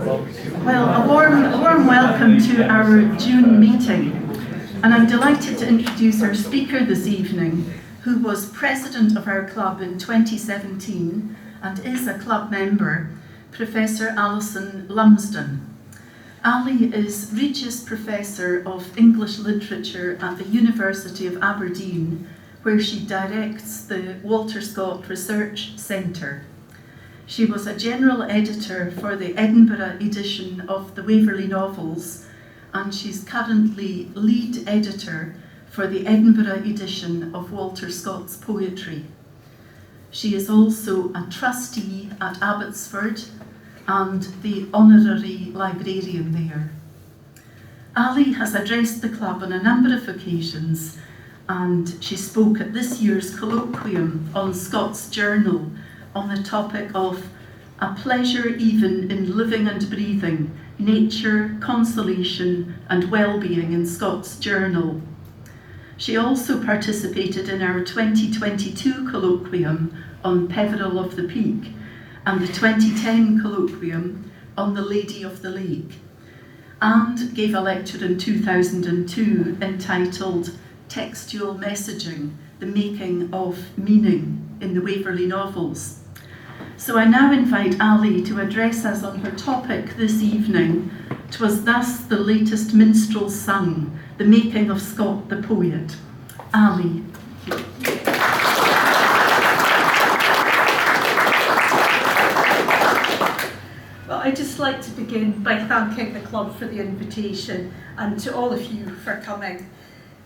Well, a warm welcome to our June meeting, and I'm delighted to introduce our speaker this evening, who was president of our club in 2017 and is a club member, Professor Alison Lumsden. Ali is Regius Professor of English Literature at the University of Aberdeen, where she directs the Walter Scott Research Centre. She was a general editor for the Edinburgh edition of the Waverley Novels, and she's currently lead editor for the Edinburgh edition of Walter Scott's poetry. She is also a trustee at Abbotsford and the honorary librarian there. Ali has addressed the club on a number of occasions, and she spoke at this year's colloquium on Scott's Journal on the topic of a pleasure even in living and breathing, nature, consolation and well-being in Scott's Journal. She also participated in our 2022 colloquium on Peveril of the Peak and the 2010 colloquium on the Lady of the Lake, and gave a lecture in 2002 entitled Textual Messaging, the Making of Meaning in the Waverley Novels. So I now invite Ali to address us on her topic this evening, "'Twas thus the latest minstrel sung, the making of Scott the poet." Ali. Well, I'd just like to begin by thanking the club for the invitation and to all of you for coming.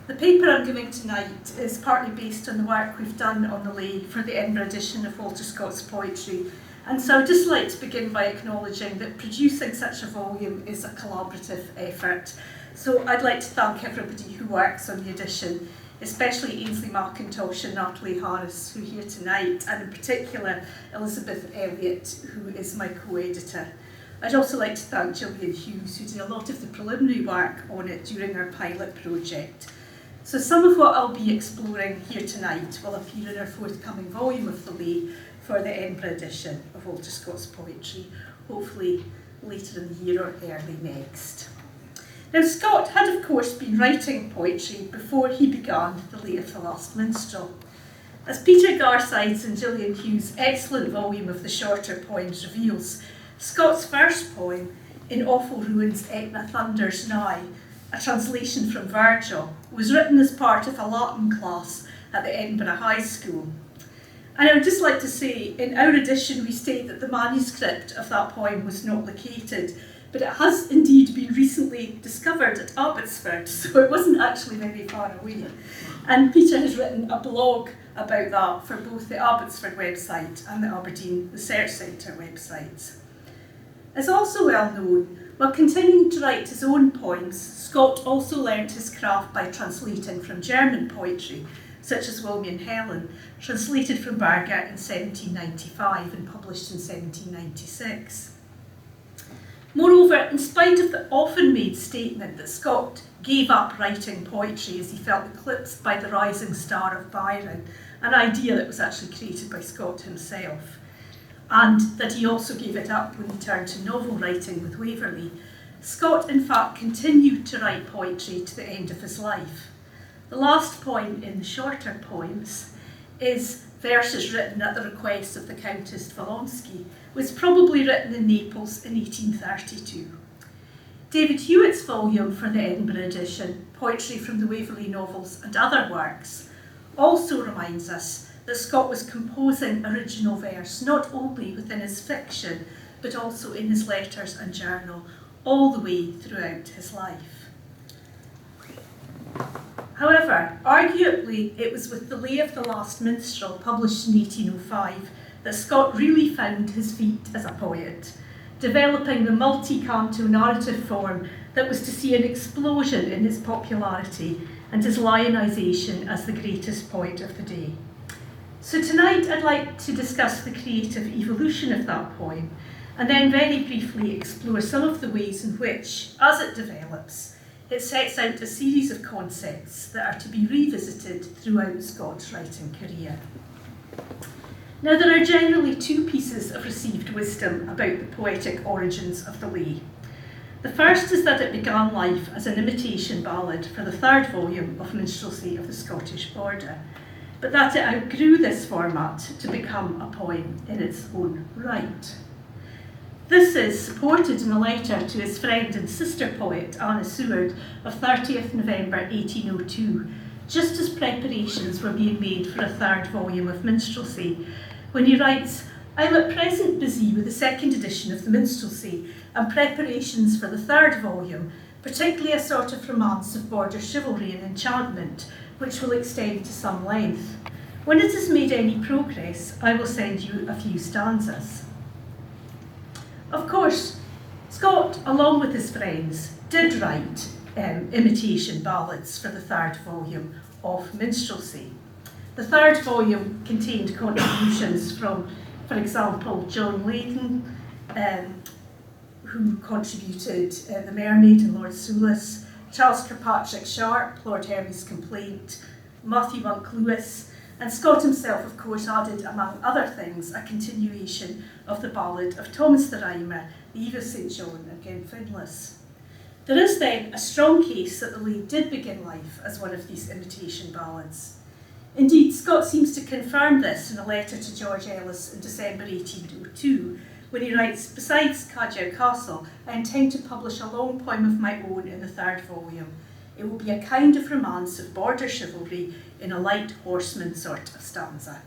The paper I'm giving tonight is partly based on the work we've done on the lay for the Edinburgh edition of Walter Scott's poetry, and so I'd just like to begin by acknowledging that producing such a volume is a collaborative effort. So I'd like to thank everybody who works on the edition, especially Ainsley McIntosh and Natalie Harris, who are here tonight, and in particular Elizabeth Elliott, who is my co-editor. I'd also like to thank Gillian Hughes, who did a lot of the preliminary work on it during our pilot project. So some of what I'll be exploring here tonight will appear in our forthcoming volume of the lay for the Edinburgh edition of Walter Scott's poetry, hopefully later in the year or early next. Now, Scott had of course been writing poetry before he began the lay of the Last Minstrel. As Peter Garside's and Gillian Hughes' excellent volume of the shorter poems reveals, Scott's first poem, In Awful Ruins Etna Thunders Nigh, a translation from Virgil, was written as part of a Latin class at the Edinburgh High School. And I would just like to say, in our edition we state that the manuscript of that poem was not located, but it has indeed been recently discovered at Abbotsford, so it wasn't actually very far away. And Peter has written a blog about that for both the Abbotsford website and the Aberdeen Research Centre websites. As also well known, while continuing to write his own poems, Scott also learnt his craft by translating from German poetry, such as William and Helen, translated from Berger in 1795 and published in 1796. Moreover, in spite of the often made statement that Scott gave up writing poetry as he felt eclipsed by the rising star of Byron, an idea that was actually created by Scott himself, and that he also gave it up when he turned to novel writing with Waverley, Scott in fact continued to write poetry to the end of his life. The last poem in the shorter poems is verses written at the request of the Countess Wolonsky, was probably written in Naples in 1832. David Hewitt's volume for the Edinburgh edition, Poetry from the Waverley Novels and Other Works, also reminds us that Scott was composing original verse not only within his fiction, but also in his letters and journal, all the way throughout his life. However, arguably it was with the Lay of the Last Minstrel, published in 1805, that Scott really found his feet as a poet, developing the multi-canto narrative form that was to see an explosion in his popularity and his lionisation as the greatest poet of the day. So tonight I'd like to discuss the creative evolution of that poem, and then very briefly explore some of the ways in which, as it develops, it sets out a series of concepts that are to be revisited throughout Scott's writing career. Now, there are generally two pieces of received wisdom about the poetic origins of the lay. The first is that it began life as an imitation ballad for the third volume of Minstrelsy of the Scottish Border, but that it outgrew this format to become a poem in its own right. This is supported in a letter to his friend and sister poet Anna Seward of 30th November 1802, just as preparations were being made for a third volume of Minstrelsy, when he writes, "I am at present busy with the second edition of the Minstrelsy and preparations for the third volume, particularly a sort of romance of border chivalry and enchantment, which will extend to some length. When it has made any progress, I will send you a few stanzas." Of course, Scott, along with his friends, did write imitation ballads for the third volume of Minstrelsy. The third volume contained contributions from, for example, John Leyden, who contributed The Mermaid and Lord Soulis, Charles Kirkpatrick Sharp, Lord Hervey's Complaint, Matthew Monk Lewis, and Scott himself, of course, added, among other things, a continuation of the ballad of Thomas the Rhymer, the Eve of St John of Glenfinlas. There is then a strong case that the lay did begin life as one of these imitation ballads. Indeed, Scott seems to confirm this in a letter to George Ellis in December 1802, when he writes, "Besides Cadjow Castle, I intend to publish a long poem of my own in the third volume. It will be a kind of romance of border chivalry in a light horseman sort of stanza."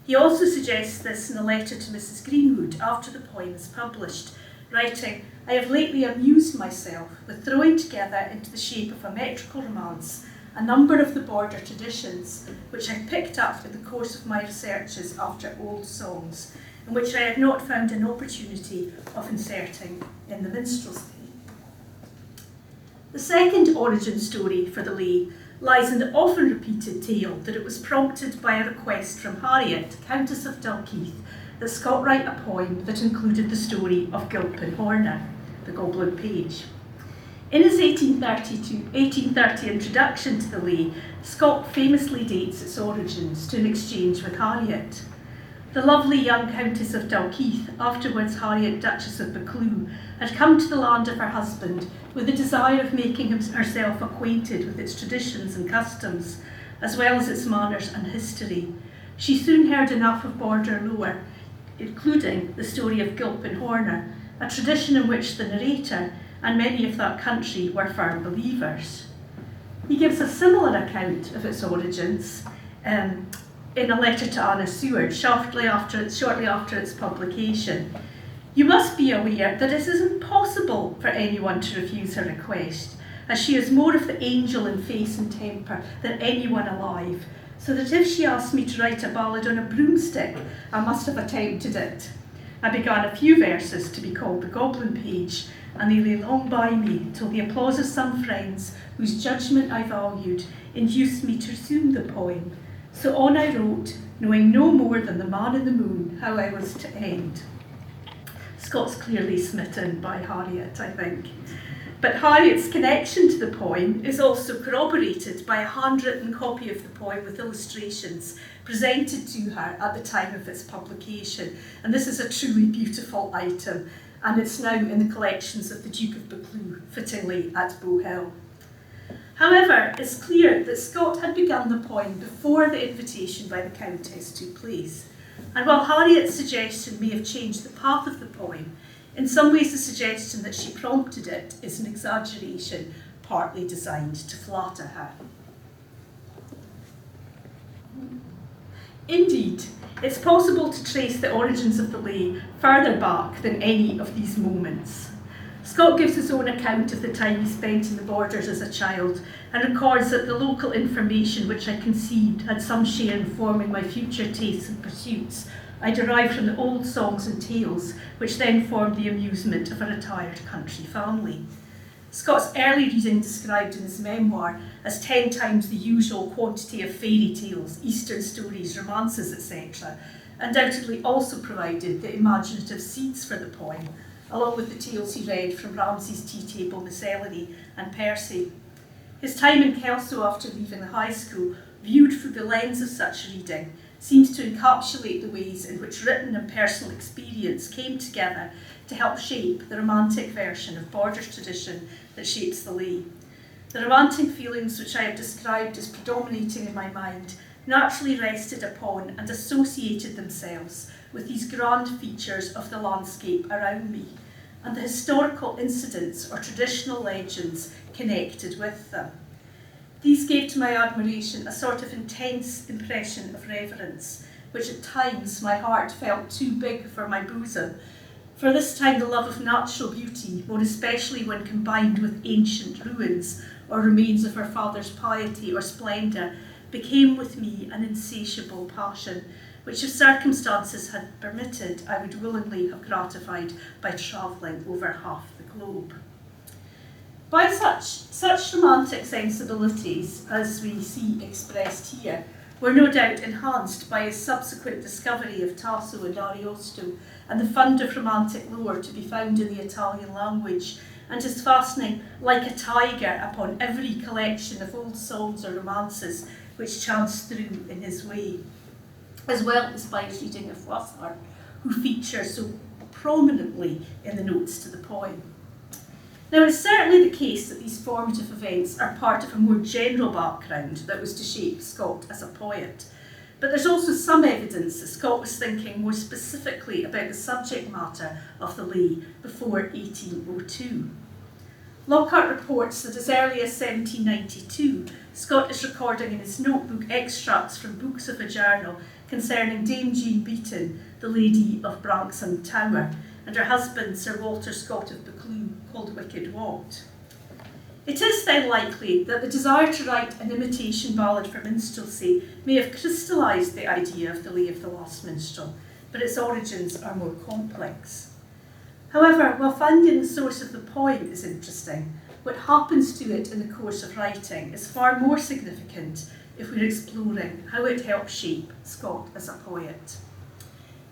He also suggests this in a letter to Mrs. Greenwood after the poem is published, writing, "I have lately amused myself with throwing together into the shape of a metrical romance a number of the border traditions which I picked up in the course of my researches after old songs, and which I had not found an opportunity of inserting in the Minstrelsy." The second origin story for the lay lies in the often repeated tale that it was prompted by a request from Harriet, Countess of Dalkeith, that Scott write a poem that included the story of Gilpin Horner, the Goblin Page. In his 1830 introduction to the lay, Scott famously dates its origins to an exchange with Harriet. The lovely young Countess of Dalkeith, afterwards Harriet Duchess of Buccleuch, had come to the land of her husband with the desire of making herself acquainted with its traditions and customs, as well as its manners and history. She soon heard enough of border lore, including the story of Gilpin Horner, a tradition in which the narrator and many of that country were firm believers. He gives a similar account of its origins in a letter to Anna Seward shortly after its publication. "You must be aware that it is impossible for anyone to refuse her request, as she is more of the angel in face and temper than anyone alive, so that if she asked me to write a ballad on a broomstick, I must have attempted it. I began a few verses to be called the Goblin Page, and they lay long by me till the applause of some friends, whose judgment I valued, induced me to resume the poem. So on I wrote, knowing no more than the man in the moon how I was to end." Scott's clearly smitten by Harriet, I think. But Harriet's connection to the poem is also corroborated by a handwritten copy of the poem with illustrations presented to her at the time of its publication. And this is a truly beautiful item, and it's now in the collections of the Duke of Buccleuch, fittingly at Bow Hill. However, it's clear that Scott had begun the poem before the invitation by the Countess took place. And while Harriet's suggestion may have changed the path of the poem, in some ways the suggestion that she prompted it is an exaggeration partly designed to flatter her. Indeed, it's possible to trace the origins of the lay further back than any of these moments. Scott gives his own account of the time he spent in the borders as a child and records that the local information which I conceived had some share in forming my future tastes and pursuits. I derived from the old songs and tales which then formed the amusement of a retired country family. Scott's early reading described in his memoir as 10 times the usual quantity of fairy tales, Eastern stories, romances, etc., undoubtedly also provided the imaginative seeds for the poem, along with the tales he read from Ramsay's Tea Table, Miscellany and Percy. His time in Kelso after leaving the high school, viewed through the lens of such reading, seems to encapsulate the ways in which written and personal experience came together to help shape the romantic version of Borders tradition that shapes the lay. The romantic feelings which I have described as predominating in my mind naturally rested upon and associated themselves with these grand features of the landscape around me, and the historical incidents or traditional legends connected with them. These gave to my admiration a sort of intense impression of reverence, which at times my heart felt too big for my bosom. For this time the love of natural beauty, more especially when combined with ancient ruins or remains of her father's piety or splendour, became with me an insatiable passion, which if circumstances had permitted, I would willingly have gratified by travelling over half the globe. By such romantic sensibilities as we see expressed here were no doubt enhanced by his subsequent discovery of Tasso and Ariosto and the fund of romantic lore to be found in the Italian language, and his fastening like a tiger upon every collection of old songs or romances which chanced through in his way, as well as by his reading of Twas, who features so prominently in the notes to the poem. Now, it's certainly the case that these formative events are part of a more general background that was to shape Scott as a poet, but there's also some evidence that Scott was thinking more specifically about the subject matter of the lay before 1802. Lockhart reports that as early as 1792, Scott is recording in his notebook extracts from books of a journal concerning Dame Jean Beaton, the Lady of Branksome Tower, and her husband, Sir Walter Scott of Buccleuch, called Wicked Wat. It is then likely that the desire to write an imitation ballad for minstrelsy may have crystallised the idea of the lay of the Last Minstrel, but its origins are more complex. However, while finding the source of the poem is interesting, what happens to it in the course of writing is far more significant if we're exploring how it helped shape Scott as a poet.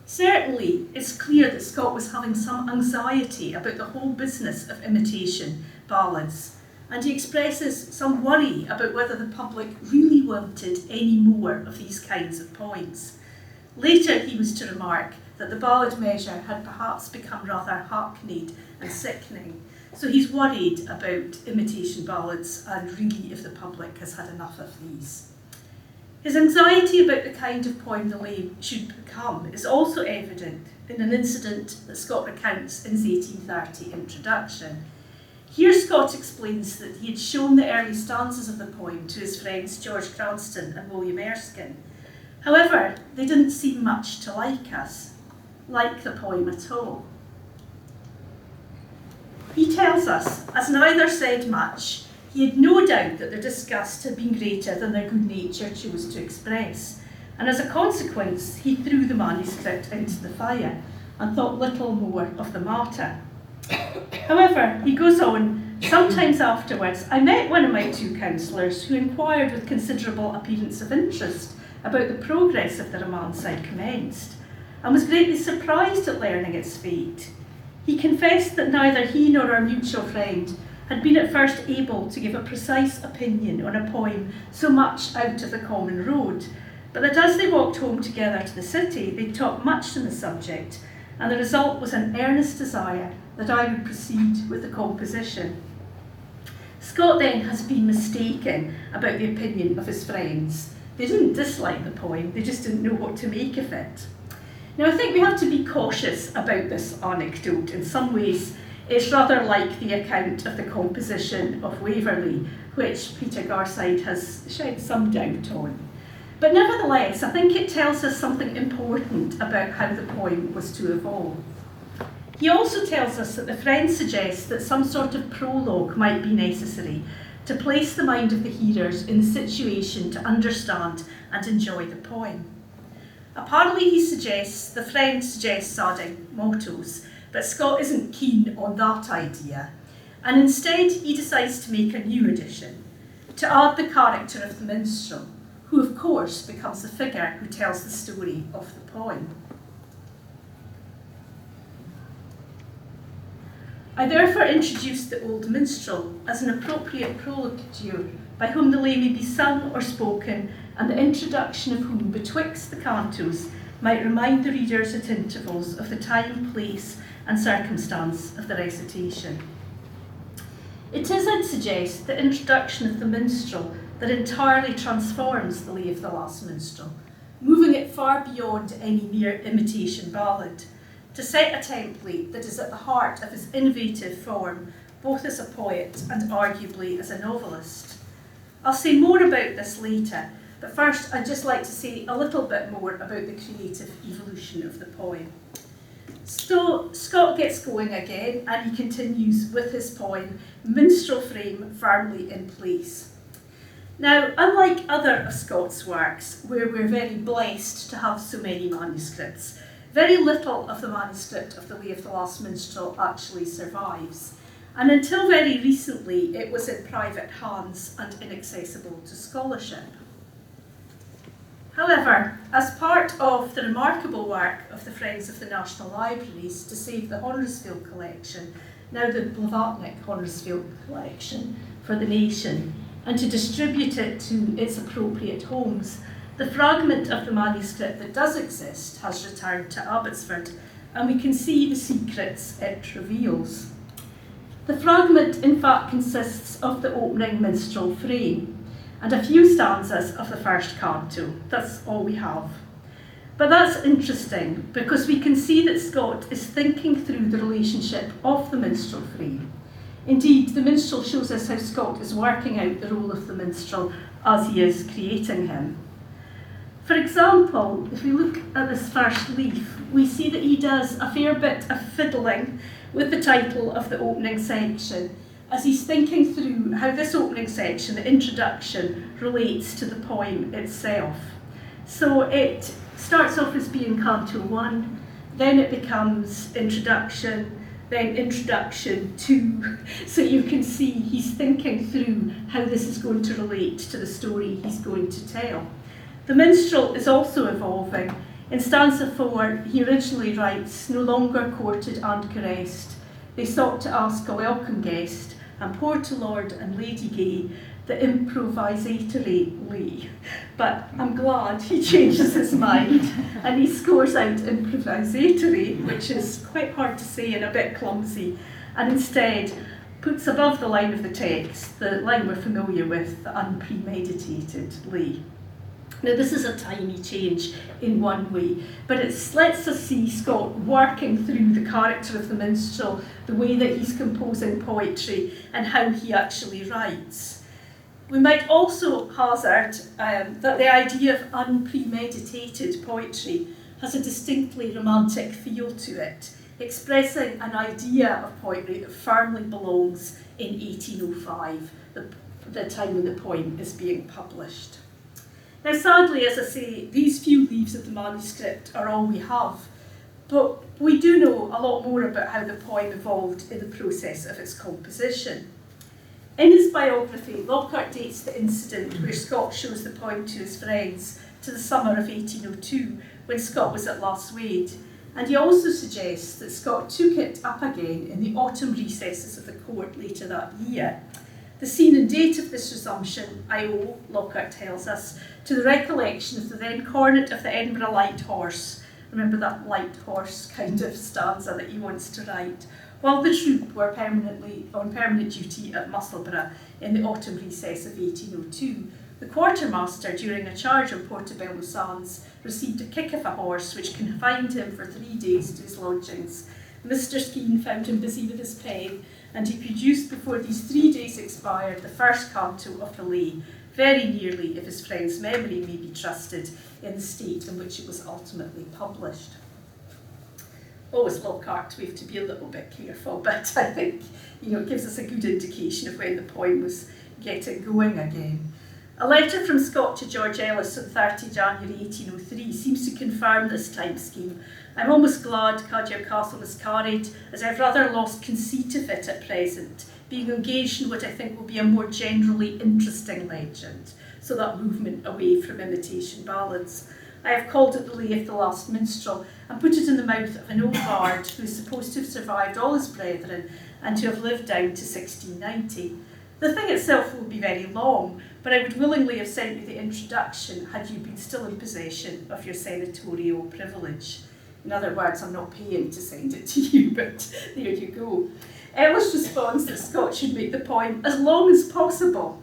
Certainly, it's clear that Scott was having some anxiety about the whole business of imitation ballads, and he expresses some worry about whether the public really wanted any more of these kinds of poems. Later, he was to remark that the ballad measure had perhaps become rather hackneyed and sickening, so he's worried about imitation ballads and really if the public has had enough of these. His anxiety about the kind of poem the lay should become is also evident in an incident that Scott recounts in his 1830 introduction. Here Scott explains that he had shown the early stanzas of the poem to his friends George Cranston and William Erskine. However, they didn't seem much to like the poem at all. He tells us, as neither said much, he had no doubt that their disgust had been greater than their good nature chose to express, and as a consequence he threw the manuscript into the fire and thought little more of the matter. However, he goes on, sometimes afterwards I met one of my two counsellors who inquired with considerable appearance of interest about the progress of the romance I'd commenced, and was greatly surprised at learning its fate. He confessed that neither he nor our mutual friend had been at first able to give a precise opinion on a poem so much out of the common road, but that as they walked home together to the city, they talked much on the subject, and the result was an earnest desire that I would proceed with the composition. Scott then has been mistaken about the opinion of his friends. They didn't dislike the poem, they just didn't know what to make of it. Now, I think we have to be cautious about this anecdote. In some ways, it's rather like the account of the composition of Waverley, which Peter Garside has shed some doubt on. But nevertheless, I think it tells us something important about how the poem was to evolve. He also tells us that the friend suggests that some sort of prologue might be necessary to place the mind of the hearers in the situation to understand and enjoy the poem. Apparently the friend suggests adding mottos, but Scott isn't keen on that idea, and instead he decides to make a new addition, to add the character of the minstrel, who of course becomes the figure who tells the story of the poem. I therefore introduce the old minstrel as an appropriate prolocutor by whom the lay may be sung or spoken, and the introduction of whom betwixt the cantos might remind the readers at intervals of the time, place, and circumstance of the recitation. It is, I'd suggest, the introduction of the minstrel that entirely transforms the lay of the Last Minstrel, moving it far beyond any mere imitation ballad, to set a template that is at the heart of his innovative form, both as a poet and arguably as a novelist. I'll say more about this later, but first I'd just like to say a little bit more about the creative evolution of the poem. So Scott gets going again, and he continues with his poem, Minstrel Frame Firmly in Place. Now, unlike other of Scott's works, where we're very blessed to have so many manuscripts, very little of the manuscript of The Lay of the Last Minstrel actually survives, and until very recently it was in private hands and inaccessible to scholarship. However, as part of the remarkable work of the Friends of the National Libraries to save the Honorsfield collection, now the Blavatnik Honorsfield collection, for the nation, and to distribute it to its appropriate homes, the fragment of the manuscript that does exist has returned to Abbotsford, and we can see the secrets it reveals. The fragment, in fact, consists of the opening minstrel frame and a few stanzas of the first canto. That's all we have. But that's interesting because we can see that Scott is thinking through the relationship of the minstrel frame. Indeed, the minstrel shows us how Scott is working out the role of the minstrel as he is creating him. For example, if we look at this first leaf, we see that he does a fair bit of fiddling with the title of the opening section, as he's thinking through how this opening section, the introduction, relates to the poem itself. So it starts off as being Canto 1, then it becomes introduction, then introduction 2. So you can see he's thinking through how this is going to relate to the story he's going to tell. The minstrel is also evolving. In stanza 4, he originally writes, "No longer courted and caressed, they sought to ask a welcome guest, and pour to Lord and Lady Gay the improvisatory lay." But I'm glad he changes his mind and he scores out improvisatory, which is quite hard to say and a bit clumsy, and instead puts above the line of the text the line we're familiar with, the unpremeditated lay. Now, this is a tiny change in one way, but it lets us see Scott working through the character of the minstrel, the way that he's composing poetry, and how he actually writes. We might also hazard that the idea of unpremeditated poetry has a distinctly romantic feel to it, expressing an idea of poetry that firmly belongs in 1805, the time when the poem is being published. Now, sadly, as I say, these few leaves of the manuscript are all we have, but we do know a lot more about how the poem evolved in the process of its composition. In his biography, Lockhart dates the incident where Scott shows the poem to his friends to the summer of 1802, when Scott was at Last Wade, and he also suggests that Scott took it up again in the autumn recesses of the court later that year. The scene and date of this resumption I owe, Lockhart tells us, to the recollection of the then cornet of the Edinburgh Light Horse. Remember that light horse kind of stanza that he wants to write, while the troop were on permanent duty at Musselburgh in the autumn recess of 1802. The quartermaster, during a charge on Portobello Sands, received a kick of a horse which confined him for 3 days to his lodgings. Mr. Skene found him busy with his pen, and he produced before these 3 days expired the first canto of the lay, very nearly, if his friend's memory may be trusted, in the state in which it was ultimately published. Always Lockhart, we have to be a little bit careful, but I think it gives us a good indication of when the poem was getting going again. A letter from Scott to George Ellis on 30 January 1803 seems to confirm this time scheme. "I'm almost glad Cadier Castle is carried, as I've rather lost conceit of it at present, being engaged in what I think will be a more generally interesting legend," so that movement away from imitation ballads. "I have called it The Lay of the Last Minstrel, and put it in the mouth of an old bard who is supposed to have survived all his brethren, and to have lived down to 1690. The thing itself will be very long, but I would willingly have sent you the introduction had you been still in possession of your senatorial privilege. In other words, I'm not paying to send it to you, but there you go. Ellis responds that Scott should make the poem as long as possible.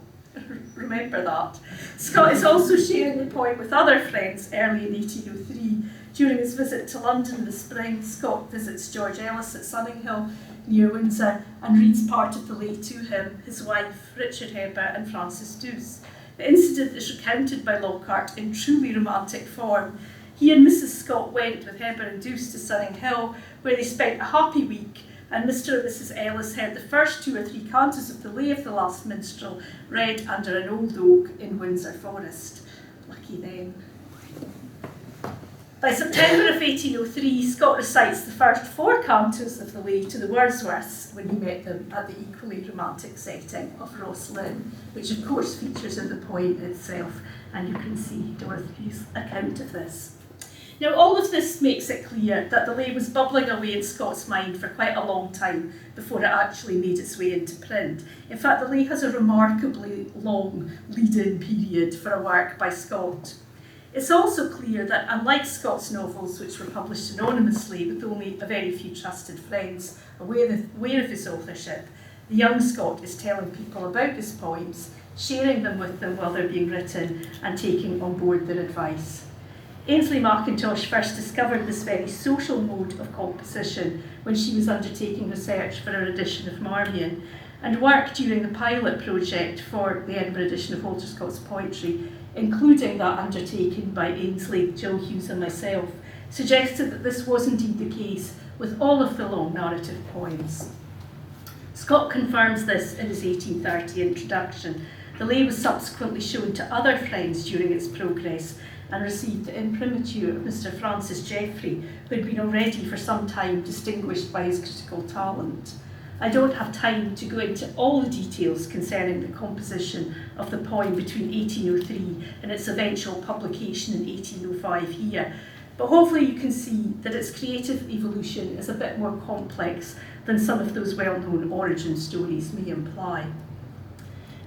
Remember that. Scott is also sharing the poem with other friends early in 1803. During his visit to London in the spring, Scott visits George Ellis at Sunninghill, near Windsor, and reads part of the lay to him, his wife, Richard Herbert, and Francis Douce. The incident is recounted by Lockhart in truly romantic form. He and Mrs. Scott went with Herbert and Douce to Sunninghill, where they spent a happy week, and Mr. and Mrs. Ellis heard the first 2 or 3 cantos of the lay of the Last Minstrel read under an old oak in Windsor Forest. Lucky them. By September of 1803, Scott recites the first 4 cantos of the lay to the Wordsworths when he met them at the equally romantic setting of Ross Lynn, which of course features in the poem itself, and you can see Dorothy's account of this. Now, all of this makes it clear that the lay was bubbling away in Scott's mind for quite a long time before it actually made its way into print. In fact, the lay has a remarkably long lead-in period for a work by Scott. It's also clear that, unlike Scott's novels, which were published anonymously with only a very few trusted friends aware of his authorship, the young Scott is telling people about his poems, sharing them with them while they're being written, and taking on board their advice. Ainsley Mackintosh first discovered this very social mode of composition when she was undertaking research for her edition of Marmion, and work during the pilot project for the Edinburgh edition of Walter Scott's poetry, including that undertaken by Ainsley, Jill Hughes and myself, suggested that this was indeed the case with all of the long narrative poems. Scott confirms this in his 1830 introduction. The lay was subsequently shown to other friends during its progress and received the imprimatur of Mr. Francis Jeffrey, who had been already for some time distinguished by his critical talent. I don't have time to go into all the details concerning the composition of the poem between 1803 and its eventual publication in 1805 here, but hopefully you can see that its creative evolution is a bit more complex than some of those well-known origin stories may imply.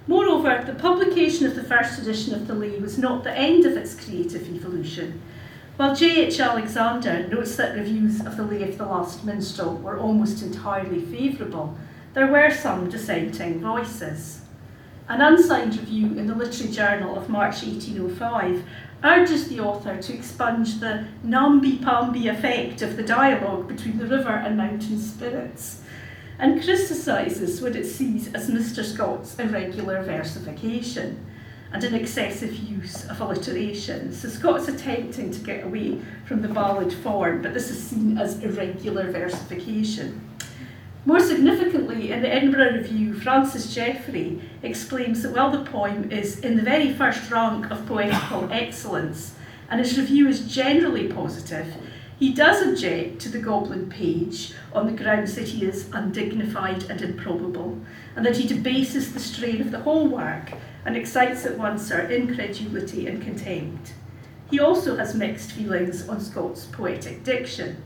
Moreover, the publication of the first edition of the lay was not the end of its creative evolution. While J.H. Alexander notes that reviews of the lay of the Last Minstrel were almost entirely favourable, there were some dissenting voices. An unsigned review in the Literary Journal of March 1805 urges the author to expunge the namby-pamby effect of the dialogue between the river and mountain spirits, and criticises what it sees as Mr. Scott's irregular versification and an excessive use of alliteration. So Scott's attempting to get away from the ballad form, but this is seen as irregular versification. More significantly, in the Edinburgh Review, Francis Jeffrey exclaims that while the poem is in the very first rank of poetical excellence, and his review is generally positive, he does object to the goblin page on the grounds that he is undignified and improbable, and that he debases the strain of the whole work and excites at once our incredulity and contempt. He also has mixed feelings on Scott's poetic diction.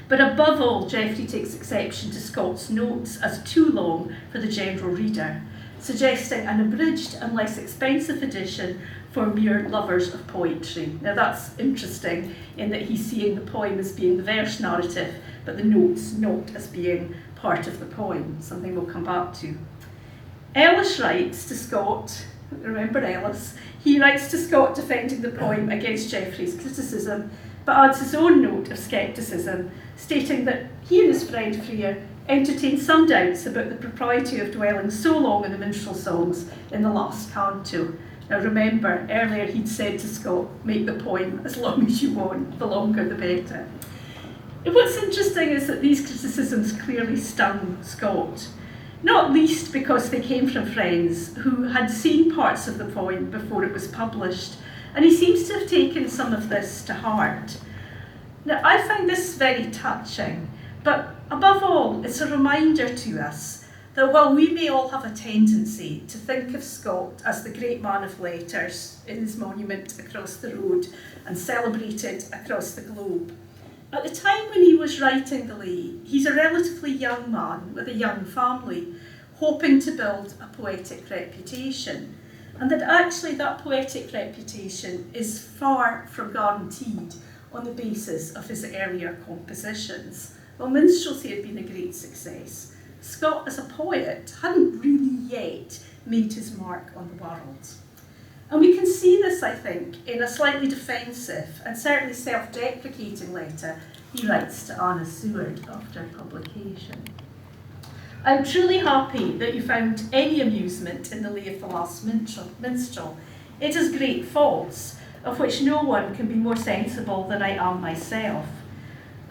But above all, Jeffrey takes exception to Scott's notes as too long for the general reader, suggesting an abridged and less expensive edition for mere lovers of poetry. Now that's interesting in that he's seeing the poem as being the verse narrative, but the notes not as being part of the poem, something we'll come back to. Ellis writes to Scott, remember Ellis, he writes to Scott defending the poem against Jeffrey's criticism, but adds his own note of scepticism, stating that he and his friend Freer entertained some doubts about the propriety of dwelling so long in the minstrel songs in the last canto. Now remember, earlier he'd said to Scott, make the poem as long as you want, the longer the better. And what's interesting is that these criticisms clearly stung Scott, not least because they came from friends who had seen parts of the poem before it was published, and he seems to have taken some of this to heart. Now, I find this very touching, but above all, it's a reminder to us that while we may all have a tendency to think of Scott as the great man of letters in his monument across the road and celebrated across the globe, At the time when he was writing the lay, he's a relatively young man with a young family, hoping to build a poetic reputation, and that actually that poetic reputation is far from guaranteed on the basis of his earlier compositions. While minstrelsy had been a great success, Scott as a poet hadn't really yet made his mark on the world. And we can see this, I think, in a slightly defensive and certainly self-deprecating letter he writes to Anna Seward after publication. I'm truly happy that you found any amusement in the lay of the Last Minstrel. It has great faults, of which no one can be more sensible than I am myself.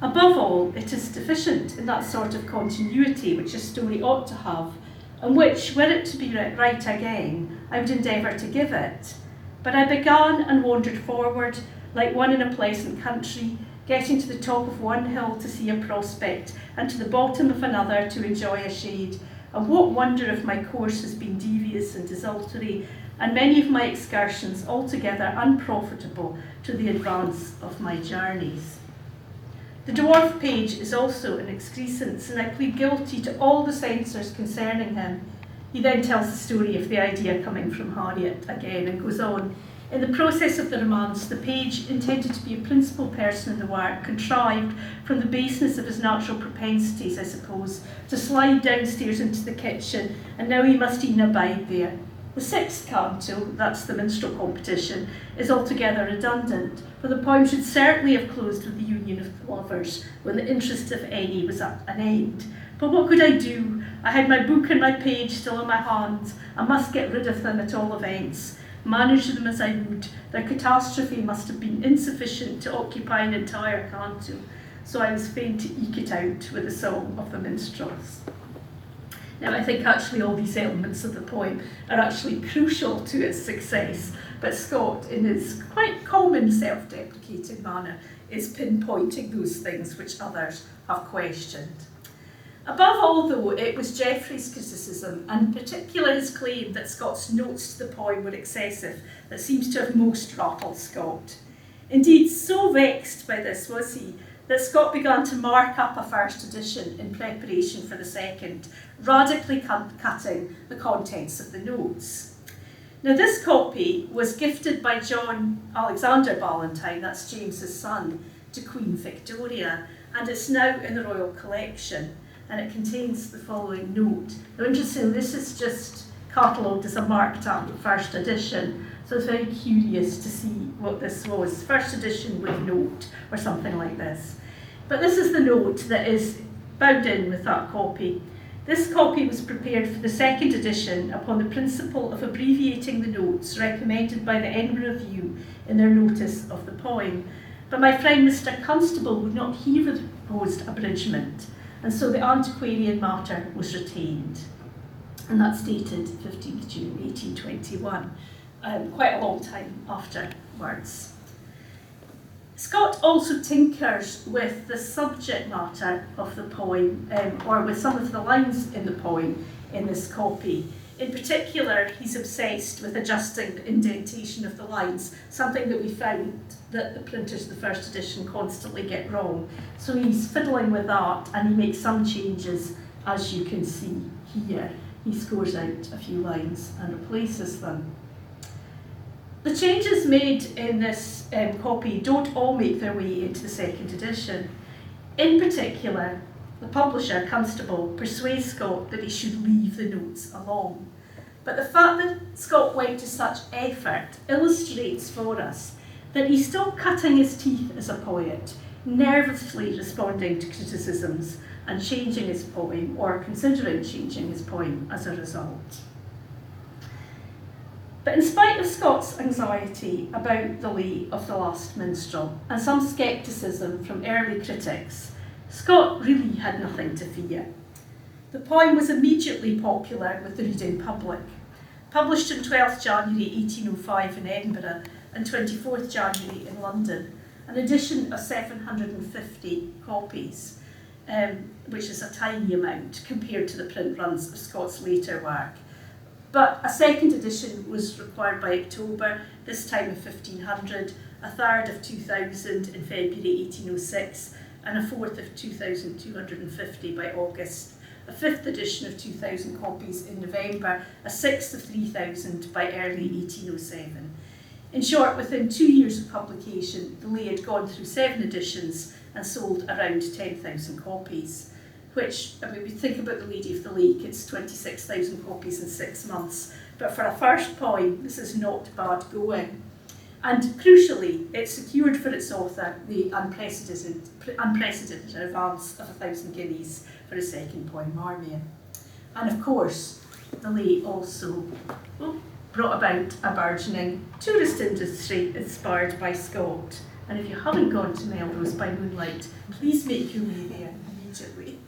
Above all, it is deficient in that sort of continuity which a story ought to have, and which, were it to be right again, I would endeavour to give it. But I began and wandered forward, like one in a pleasant country, getting to the top of one hill to see a prospect, and to the bottom of another to enjoy a shade. And what wonder if my course has been devious and desultory, and many of my excursions altogether unprofitable to the advance of my journeys. The dwarf page is also an excrescence, and I plead guilty to all the censors concerning him. He then tells the story of the idea coming from Harriet again and goes on. In the process of the romance, the page, intended to be a principal person in the work, contrived, from the baseness of his natural propensities, I suppose, to slide downstairs into the kitchen, and now he must e'en abide there. The sixth canto, that's the minstrel competition, is altogether redundant, for the poem should certainly have closed with the union of lovers, when the interest of any was at an end. But what could I do? I had my book and my page still in my hands. I must get rid of them at all events. Manage them as I would, their catastrophe must have been insufficient to occupy an entire canto, so I was fain to eke it out with a song of the minstrels. Now, I think actually all these elements of the poem are actually crucial to its success, but Scott, in his quite common self-deprecating manner, is pinpointing those things which others have questioned. Above all, though, it was Geoffrey's criticism, and in particular his claim that Scott's notes to the poem were excessive, that seems to have most rattled Scott. Indeed, so vexed by this was he, that Scott began to mark up a first edition in preparation for the second, radically cutting the contents of the notes. Now, this copy was gifted by John Alexander Ballantyne, that's James's son, to Queen Victoria, and it's now in the Royal Collection, and it contains the following note. Now, interesting, this is just catalogued as a marked up first edition, so it's very curious to see what this was. First edition with note, or something like this. But this is the note that is bound in with that copy. This copy was prepared for the second edition upon the principle of abbreviating the notes recommended by the Edinburgh Review in their notice of the poem. But my friend Mr. Constable would not hear of the proposed abridgment, and so the antiquarian matter was retained. And that's dated 15th June 1821. Quite a long time afterwards. Scott also tinkers with the subject matter of the poem, or with some of the lines in the poem in this copy. In particular, he's obsessed with adjusting the indentation of the lines, something that we found that the printers of the first edition constantly get wrong. So he's fiddling with that, and he makes some changes, as you can see here. He scores out a few lines and replaces them. The changes made in this copy don't all make their way into the second edition. In particular, the publisher, Constable, persuades Scott that he should leave the notes alone. But the fact that Scott went to such effort illustrates for us that he's still cutting his teeth as a poet, nervously responding to criticisms and changing his poem, or considering changing his poem as a result. But in spite of Scott's anxiety about the lay of the Last Minstrel and some scepticism from early critics, Scott really had nothing to fear. The poem was immediately popular with the reading public. Published on 12th January 1805 in Edinburgh and 24th January in London, an edition of 750 copies, which is a tiny amount compared to the print runs of Scott's later work. But a second edition was required by October, this time of 1500, a third of 2000 in February 1806, and a fourth of 2,250 by August, a fifth edition of 2,000 copies in November, a sixth of 3,000 by early 1807. In short, within 2 years of publication, the lay had gone through 7 editions and sold around 10,000 copies, which, I mean, we think about the Lady of the Lake, it's 26,000 copies in 6 months, but for a first poem, this is not bad going. And crucially, it secured for its author the unprecedented advance of 1,000 guineas for a second poem, Marmion. And of course, the lay also brought about a burgeoning tourist industry inspired by Scott. And if you haven't gone to Melrose by moonlight, please make your way there immediately.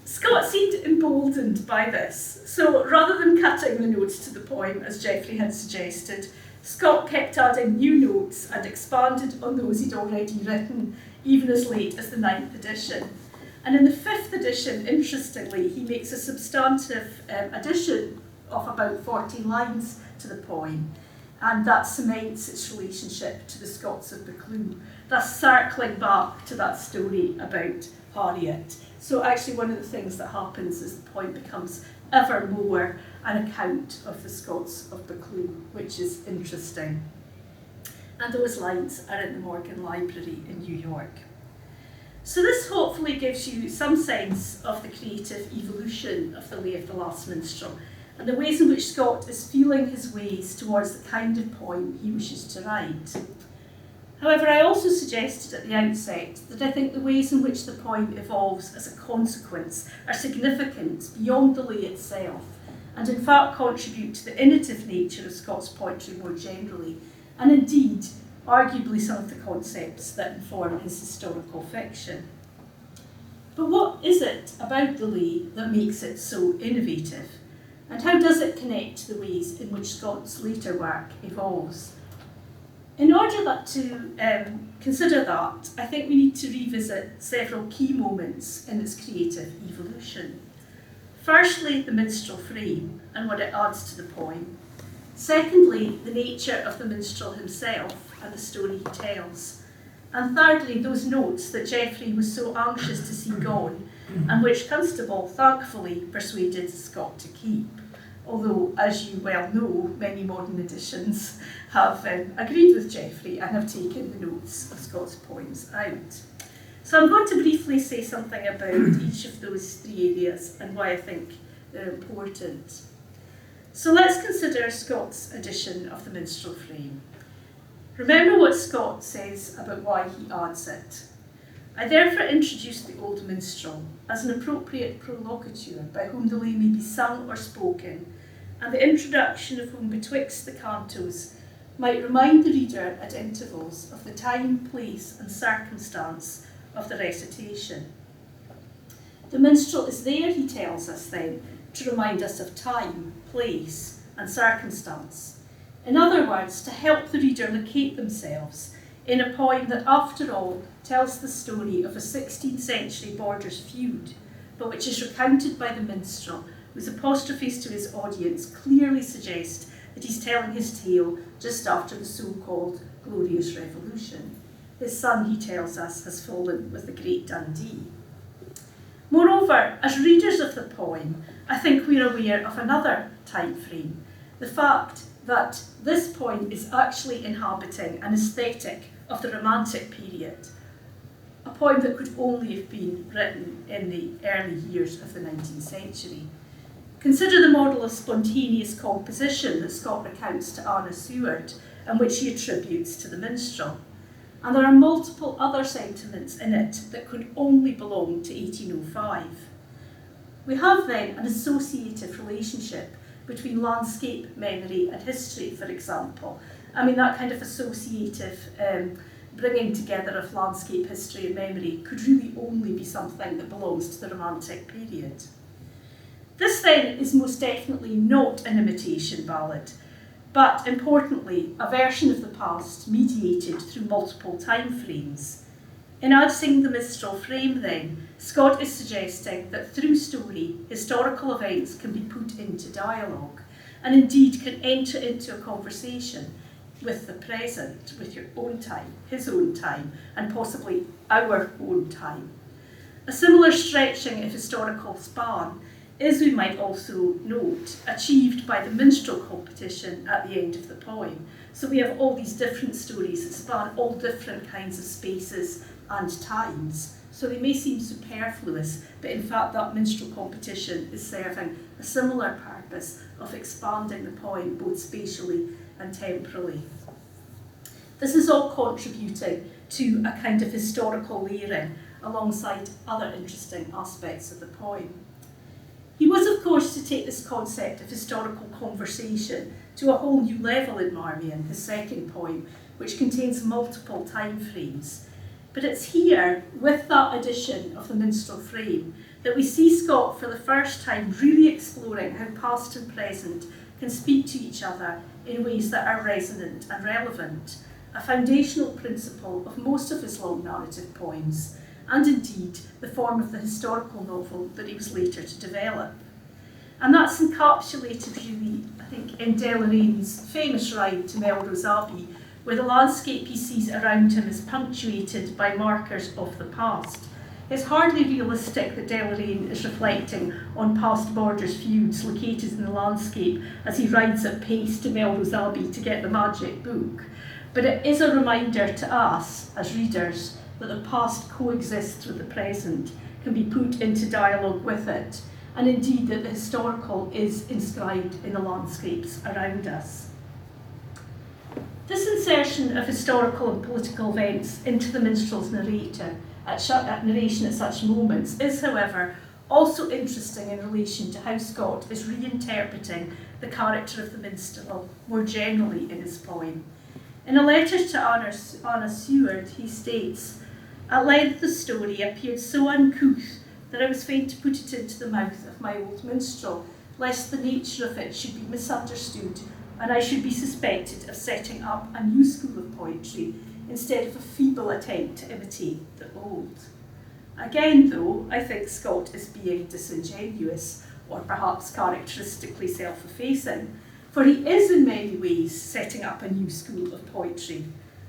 Scott seemed emboldened by this, so rather than cutting the notes to the poem as Geoffrey had suggested, Scott kept adding new notes and expanded on those he'd already written, even as late as the 9th edition. And in the 5th edition, interestingly, he makes a substantive addition of about 40 lines to the poem, and that cements its relationship to the Scots of Buccleuch, thus circling back to that story about Harriet. So actually one of the things that happens is the poem becomes ever more an account of the Scots of Buccleuch, which is interesting. And those lines are in the Morgan Library in New York. So this hopefully gives you some sense of the creative evolution of the Lay of the Last Minstrel and the ways in which Scott is feeling his ways towards the kind of poem he wishes to write. However, I also suggested at the outset that I think the ways in which the poem evolves as a consequence are significant beyond the lay itself, and in fact contribute to the innovative nature of Scott's poetry more generally, and indeed, arguably some of the concepts that inform his historical fiction. But what is it about the lay that makes it so innovative? And how does it connect to the ways in which Scott's later work evolves? In order to consider that, I think we need to revisit several key moments in its creative evolution. Firstly, the minstrel frame and what it adds to the poem. Secondly, the nature of the minstrel himself and the story he tells. And thirdly, those notes that Geoffrey was so anxious to see gone, and which Constable thankfully persuaded Scott to keep. Although, as you well know, many modern editions have agreed with Geoffrey and have taken the notes of Scott's poems out. So I'm going to briefly say something about each of those 3 areas and why I think they're important. So let's consider Scott's edition of the minstrel frame. Remember what Scott says about why he adds it. I therefore introduce the old minstrel as an appropriate prolocutor by whom the lay may be sung or spoken, and the introduction of whom betwixt the cantos might remind the reader at intervals of the time, place and circumstance of the recitation. The minstrel is there, he tells us then, to remind us of time, place and circumstance. In other words, to help the reader locate themselves in a poem that, after all, tells the story of a 16th century borders feud, but which is recounted by the minstrel, whose apostrophes to his audience clearly suggest that he's telling his tale just after the so-called Glorious Revolution. His son, he tells us, has fallen with the great Dundee. Moreover, as readers of the poem, I think we're aware of another time frame, the fact that this poem is actually inhabiting an aesthetic of the Romantic period, a poem that could only have been written in the early years of the 19th century. Consider the model of spontaneous composition that Scott recounts to Anna Seward and which he attributes to the minstrel. And there are multiple other sentiments in it that could only belong to 1805. We have then an associative relationship between landscape, memory and history, for example. I mean, that kind of associative bringing together of landscape, history and memory could really only be something that belongs to the Romantic period. This then is most definitely not an imitation ballad, but importantly, a version of the past mediated through multiple time frames. In adding the minstrel frame then, Scott is suggesting that through story, historical events can be put into dialogue, and indeed can enter into a conversation, with the present, with your own time, his own time, and possibly our own time. A similar stretching of historical span is, we might also note, achieved by the minstrel competition at the end of the poem. So we have all these different stories that span all different kinds of spaces and times. So they may seem superfluous, but in fact that minstrel competition is serving a similar purpose of expanding the poem both spatially and temporally. This is all contributing to a kind of historical layering alongside other interesting aspects of the poem. He was, of course, to take this concept of historical conversation to a whole new level in Marmion, his second poem, which contains multiple time frames. But it's here, with that addition of the minstrel frame, that we see Scott for the first time really exploring how past and present can speak to each other in ways that are resonant and relevant, a foundational principle of most of his long narrative poems, and indeed the form of the historical novel that he was later to develop. And that's encapsulated really, I think, in Delarane's famous ride to Melrose Abbey, where the landscape he sees around him is punctuated by markers of the past. It's hardly realistic that Delarane is reflecting on past Borders feuds located in the landscape as he rides at pace to Melrose Abbey to get the magic book. But it is a reminder to us, as readers, that the past coexists with the present, can be put into dialogue with it, and indeed that the historical is inscribed in the landscapes around us. This insertion of historical and political events into the minstrel's narration at such moments is, however, also interesting in relation to how Scott is reinterpreting the character of the minstrel more generally in his poem. In a letter to Anna Seward, he states, "At length the story appeared so uncouth that I was fain to put it into the mouth of my old minstrel, lest the nature of it should be misunderstood and I should be suspected of setting up a new school of poetry instead of a feeble attempt to imitate the old." Again, though, I think Scott is being disingenuous, or perhaps characteristically self-effacing, for he is in many ways setting up a new school of poetry.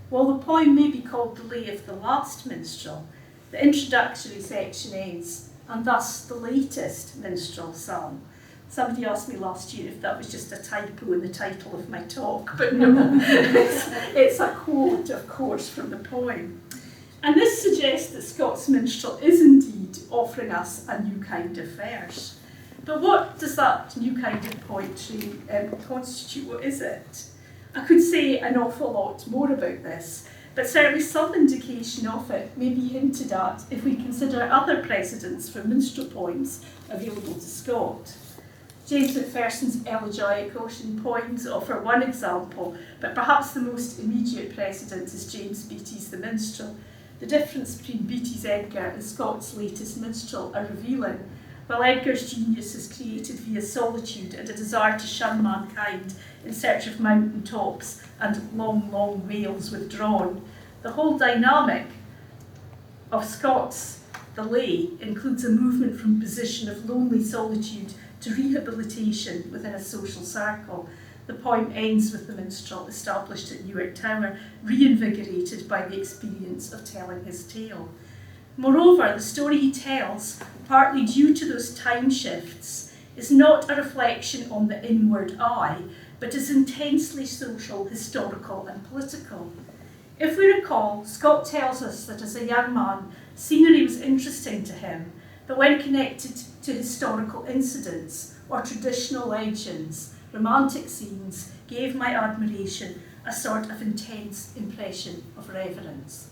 While the poem may be called the Lay of the Last Minstrel, the introductory section ends, "and thus the latest minstrel sung." Somebody asked me last year if that was just a typo in the title of my talk, but no, it's a quote, of course, from the poem. And this suggests that Scott's minstrel is indeed offering us a new kind of verse. But what does that new kind of poetry constitute? What is it? I could say an awful lot more about this, but certainly some indication of it may be hinted at if we consider other precedents for minstrel poems available to Scott. James Macpherson's elegiac ocean poems offer one example, but perhaps the most immediate precedent is James Beattie's The Minstrel. The difference between Beattie's Edgar and Scott's latest minstrel are revealing. While Edgar's genius is created via solitude and a desire to shun mankind in search of mountain tops and long, long wails withdrawn, the whole dynamic of Scott's The Lay includes a movement from a position of lonely solitude to rehabilitation within a social circle. The poem ends with the minstrel established at Newark Tower, reinvigorated by the experience of telling his tale. Moreover, the story he tells, partly due to those time shifts, is not a reflection on the inward eye, but is intensely social, historical and political. If we recall, Scott tells us that as a young man, scenery was interesting to him, but when connected to historical incidents or traditional legends, romantic scenes gave my admiration a sort of intense impression of reverence.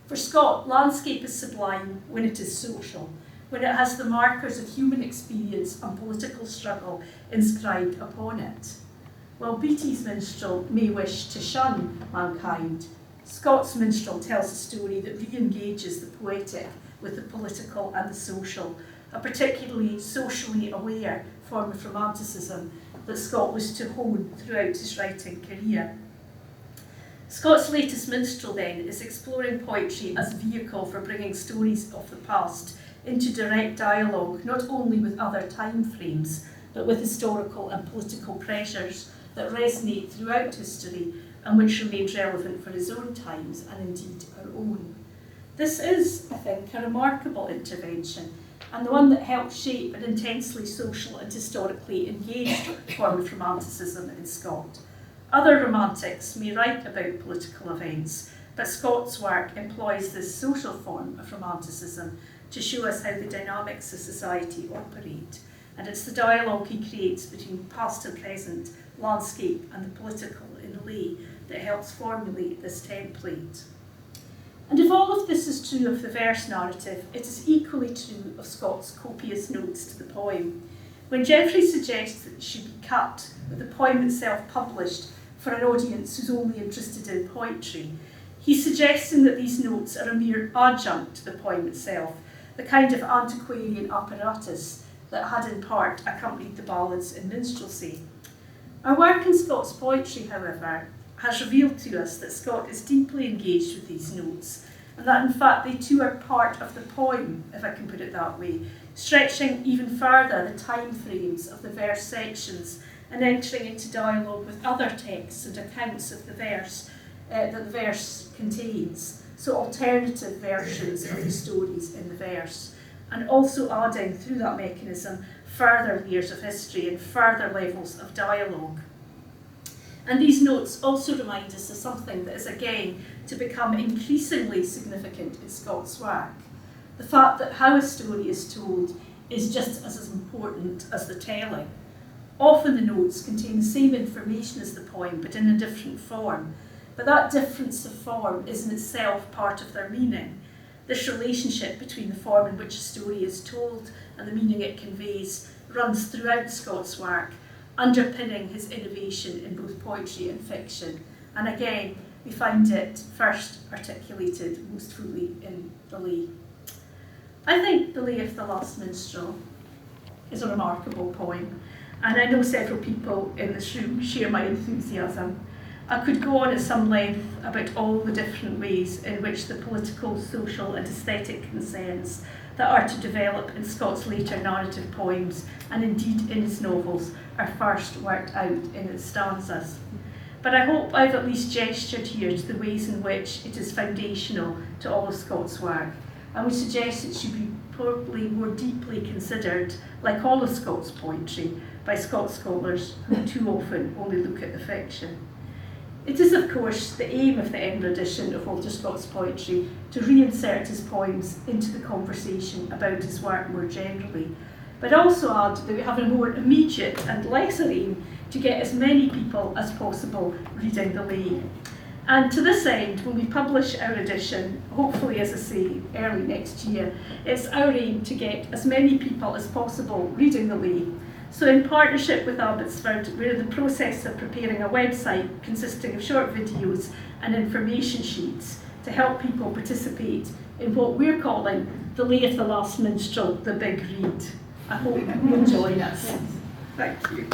For Scott, landscape is sublime when it is social, when it has the markers of human experience and political struggle inscribed upon it. While Beattie's minstrel may wish to shun mankind, Scott's minstrel tells a story that re-engages the poetic with the political and the social, a particularly socially aware form of romanticism that Scott was to hone throughout his writing career. Scott's latest minstrel, then, is exploring poetry as a vehicle for bringing stories of the past into direct dialogue, not only with other time frames, but with historical and political pressures that resonate throughout history and which remained relevant for his own times and indeed our own. This is, I think, a remarkable intervention, and the one that helped shape an intensely social and historically engaged form of Romanticism in Scott. Other Romantics may write about political events, but Scott's work employs this social form of Romanticism to show us how the dynamics of society operate, and it's the dialogue he creates between past and present, landscape and the political in the lay that helps formulate this template. And if all of this is true of the verse narrative, it is equally true of Scott's copious notes to the poem. When Geoffrey suggests that it should be cut, with the poem itself published for an audience who's only interested in poetry, he's suggesting that these notes are a mere adjunct to the poem itself, the kind of antiquarian apparatus that had in part accompanied the ballads in minstrelsy. Our work in Scott's poetry, however, has revealed to us that Scott is deeply engaged with these notes, and that in fact they too are part of the poem, if I can put it that way, stretching even further the time frames of the verse sections and entering into dialogue with other texts and accounts of the verse that the verse contains, so alternative versions of the stories in the verse, and also adding through that mechanism further layers of history and further levels of dialogue. And these notes also remind us of something that is again to become increasingly significant in Scott's work. The fact that how a story is told is just as important as the telling. Often the notes contain the same information as the poem, but in a different form. But that difference of form is in itself part of their meaning. This relationship between the form in which a story is told and the meaning it conveys runs throughout Scott's work, underpinning his innovation in both poetry and fiction. And again, we find it first articulated most fully in the lay. I think the lay of the Last Minstrel is a remarkable poem, and I know several people in this room share my enthusiasm. I could go on at some length about all the different ways in which the political, social and aesthetic concerns that are to develop in Scott's later narrative poems, and indeed in his novels, are first worked out in its stanzas. But I hope I've at least gestured here to the ways in which it is foundational to all of Scott's work, and we suggest it should be probably more deeply considered, like all of Scott's poetry, by Scots scholars who too often only look at the fiction. It is, of course, the aim of the Edinburgh edition of Walter Scott's poetry to reinsert his poems into the conversation about his work more generally, but also add that we have a more immediate and lesser aim to get as many people as possible reading the lay. And to this end, when we publish our edition, hopefully, as I say, early next year, it's our aim to get as many people as possible reading the lay. So in partnership with Abbotsford, we're in the process of preparing a website consisting of short videos and information sheets to help people participate in what we're calling the Lay of the Last Minstrel, the Big Read. I hope you'll join us. Thank you.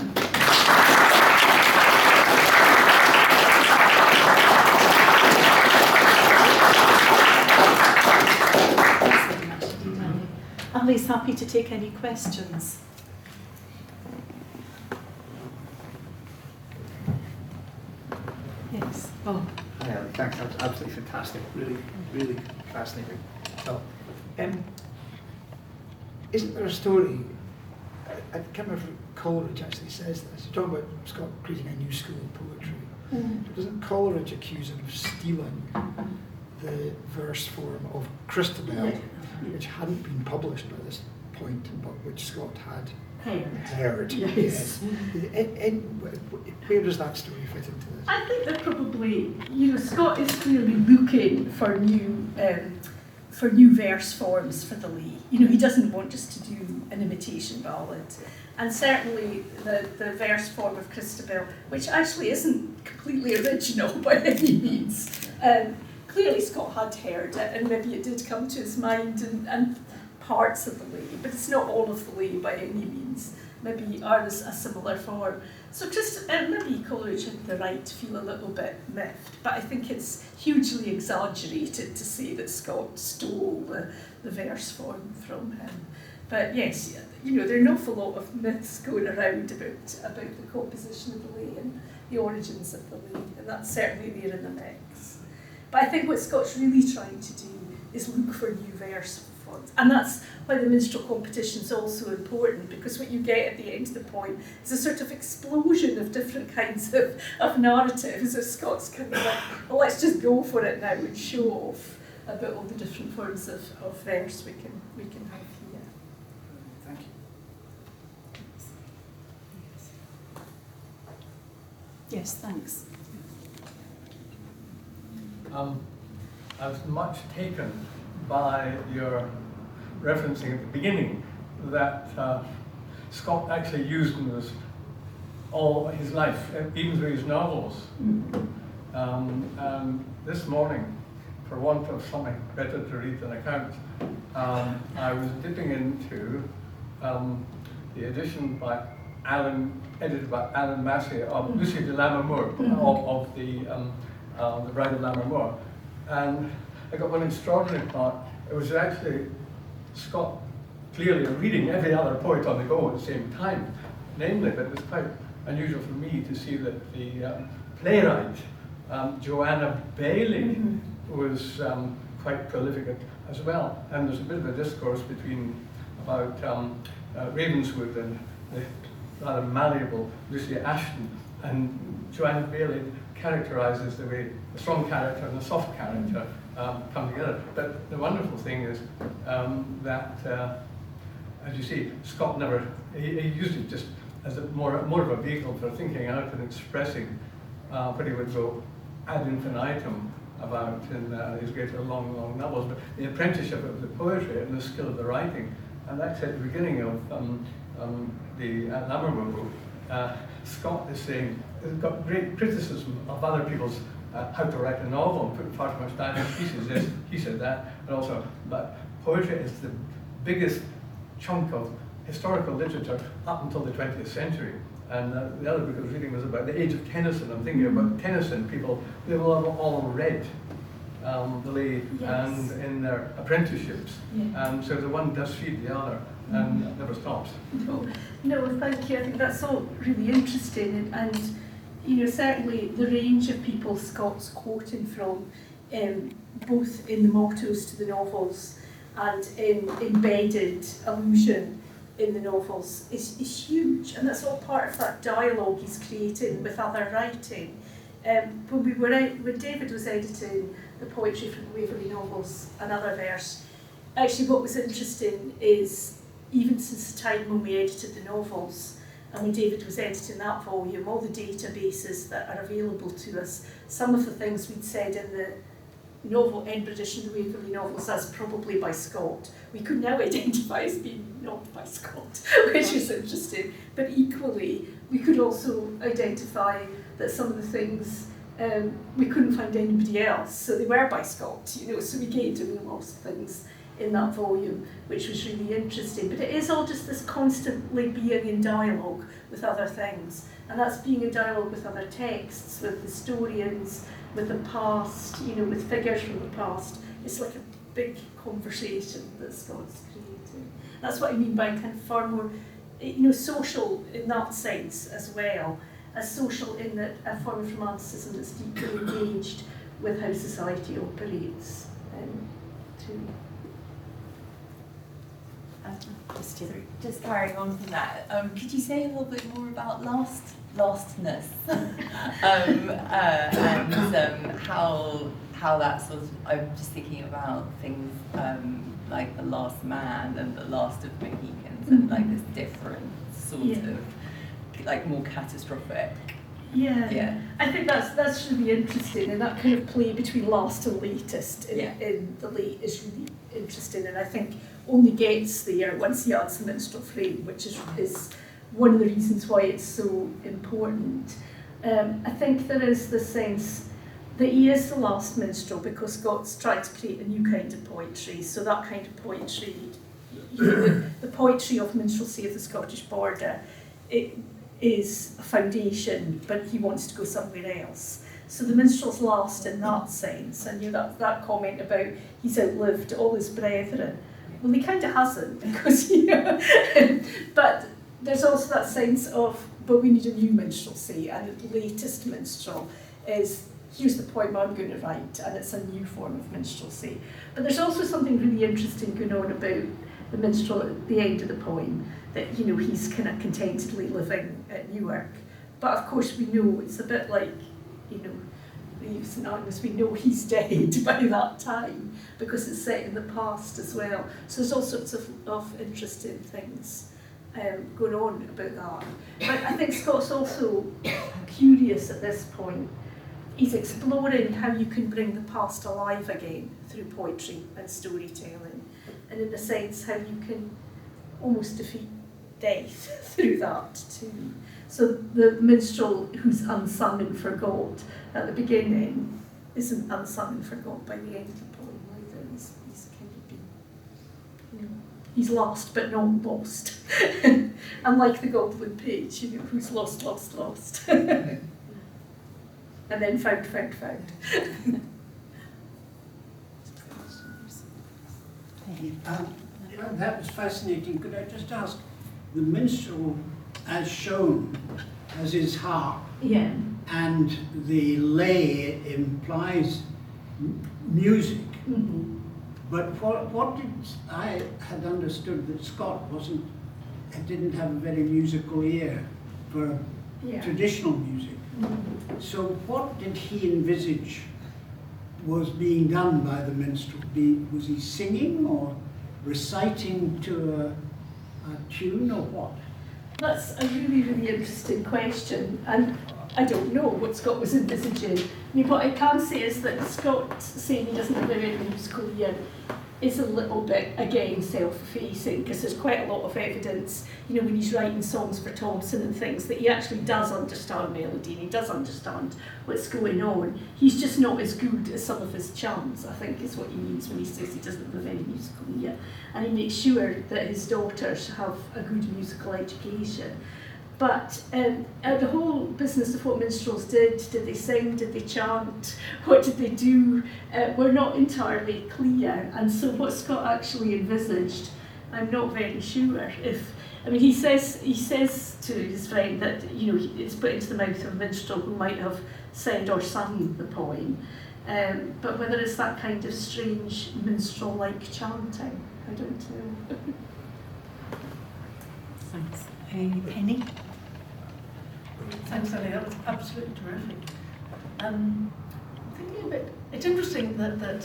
Ali's happy to take any questions. Yes. Oh. Hi, Ali. Thanks. That was absolutely fantastic. Really, really fascinating. So, isn't there a story? I can't remember if Coleridge actually says this. He's talking about Scott creating a new school of poetry. But doesn't Coleridge accuse him of stealing the verse form of Christabel, which hadn't been published by this point, but which Scott had heard? Yes. Where does that story fit into this? I think that probably, Scott is clearly looking for new verse forms for the lay. He doesn't want just to do an imitation ballad. And certainly the verse form of Christabel, which actually isn't completely original by any means. Clearly Scott had heard it, and maybe it did come to his mind and parts of the lay, but it's not all of the lay by any means. Maybe ours a similar form. So maybe Coleridge had the right to feel a little bit miffed, but I think it's hugely exaggerated to say that Scott stole the verse form from him. But yes, there are an awful lot of myths going around about the composition of the lay and the origins of the lay, and that's certainly there in the mix. But I think what Scott's really trying to do is look for new verse forms, and that's why the minstrel competition is also important, because what you get at the end of the poem is a sort of explosion of different kinds of narratives. So Scott's kind of like, well, let's just go for it now and show off about all the different forms of verse we can have here. Thank you. Yes, thanks. I was much taken by your referencing at the beginning that Scott actually used in all his life, even through his novels. And this morning, for want of something better to read than account, I was dipping into the edition edited by Alan Massey of Lucy de Lammermoor, of the Bride of Lammermoor. And I got one extraordinary part. It was actually Scott clearly reading every other poet on the go at the same time, namely, but it was quite unusual for me to see that the playwright, Joanna Bailey, was quite prolific as well. And there's a bit of a discourse about Ravenswood and the rather malleable Lucy Ashton, and Joanna Bailey characterises the way a strong character and a soft character come together. But the wonderful thing is that, as you see, Scott he used it just as more of a vehicle for thinking out and expressing what he would go ad infinitum about in his greater long novels. But the apprenticeship of the poetry and the skill of the writing, and that's at the beginning of the Lammermoor book. Scott is saying, he's got great criticism of other people's how to write a novel and put far too much time in pieces. Yes, he said that, but poetry is the biggest chunk of historical literature up until the 20th century. And the other book I was reading was about the age of Tennyson. I'm thinking about Tennyson. People, they will have all read the lay and in their apprenticeships. Yeah. So the one does feed the other and never stops. No, thank you. I think that's all really interesting, and certainly the range of people Scott's quoting from, both in the mottos to the novels and in embedded allusion in the novels is huge, and that's all part of that dialogue he's creating with other writing. When David was editing the poetry from the Waverley Novels and other verse, actually what was interesting is, even since the time when we edited the novels, and when David was editing that volume, all the databases that are available to us, some of the things we'd said in the Edinburgh edition of the Waverley Novels as probably by Scott, we could now identify as being not by Scott, which is interesting. But equally, we could also identify that some of the things we couldn't find anybody else, so they were by Scott, so we gained lots of things in that volume, which was really interesting. But it is all just this constantly being in dialogue with other things, and that's being in dialogue with other texts, with historians, with the past, with figures from the past. It's like a big conversation that Scott's creating. That's what I mean by kind of far more, social in that sense as well, as social in that a form of romanticism that's deeply engaged with how society operates too. Just carrying on from that, could you say a little bit more about lastness and how that sort of, I'm just thinking about things like The Last Man and The Last of Mohicans, and like this different sort of like more catastrophic. Yeah. I think that's really interesting, and that kind of play between last and latest in the late is really interesting, and I think only gets there once he adds the minstrel frame, which is one of the reasons why it's so important. I think there is the sense that he is the last minstrel because Scott's tried to create a new kind of poetry. So that kind of poetry, the poetry of minstrelsy of the Scottish border, it is a foundation, but he wants to go somewhere else. So the minstrel's last in that sense, and that comment about he's outlived all his brethren. Well, he kind of hasn't, because, but there's also that sense of, but we need a new minstrelsy, and the latest minstrel is, here's the poem I'm going to write, and it's a new form of minstrelsy. But there's also something really interesting going on about the minstrel at the end of the poem, that, he's kind of contentedly living at Newark. But of course we know it's a bit like, the St. Agnes, we know he's dead by that time, because it's set in the past as well. So there's all sorts of interesting things going on about that. But I think Scott's also curious at this point. He's exploring how you can bring the past alive again through poetry and storytelling, and in a sense how you can almost defeat death through that too. So the minstrel who's unsung and forgot at the beginning isn't unsung and forgot by the end of the poem either. He's kind of been, he's lost but not lost. Unlike the goblin page, who's lost. And then found. That was fascinating. Could I just ask, the minstrel as shown as his harp, Yeah. and the lay implies music. Mm-hmm. But what did I had understood that Scott didn't have a very musical ear for traditional music. Mm-hmm. So what did he envisage was being done by the minstrel? Was he singing or reciting to a tune, or what? That's a really, really interesting question, and I don't know what Scott was envisaging. I mean, what I can say is that Scott saying he doesn't have a very musical ear is a little bit, again, self-effacing, because there's quite a lot of evidence, when he's writing songs for Thompson and things, that he actually does understand melody and he does understand what's going on. He's just not as good as some of his chums, I think, is what he means when he says he doesn't have a very musical ear. And he makes sure that his daughters have a good musical education. But the whole business of what minstrels did they sing, did they chant, what did they do, were not entirely clear. And so what Scott actually envisaged, I'm not very sure. He says to his friend that it's put into the mouth of a minstrel who might have said or sung the poem, but whether it's that kind of strange minstrel-like chanting, I don't know. Thanks. Penny? Thanks, Ellie. That was absolutely terrific. Thinking a bit, it's interesting that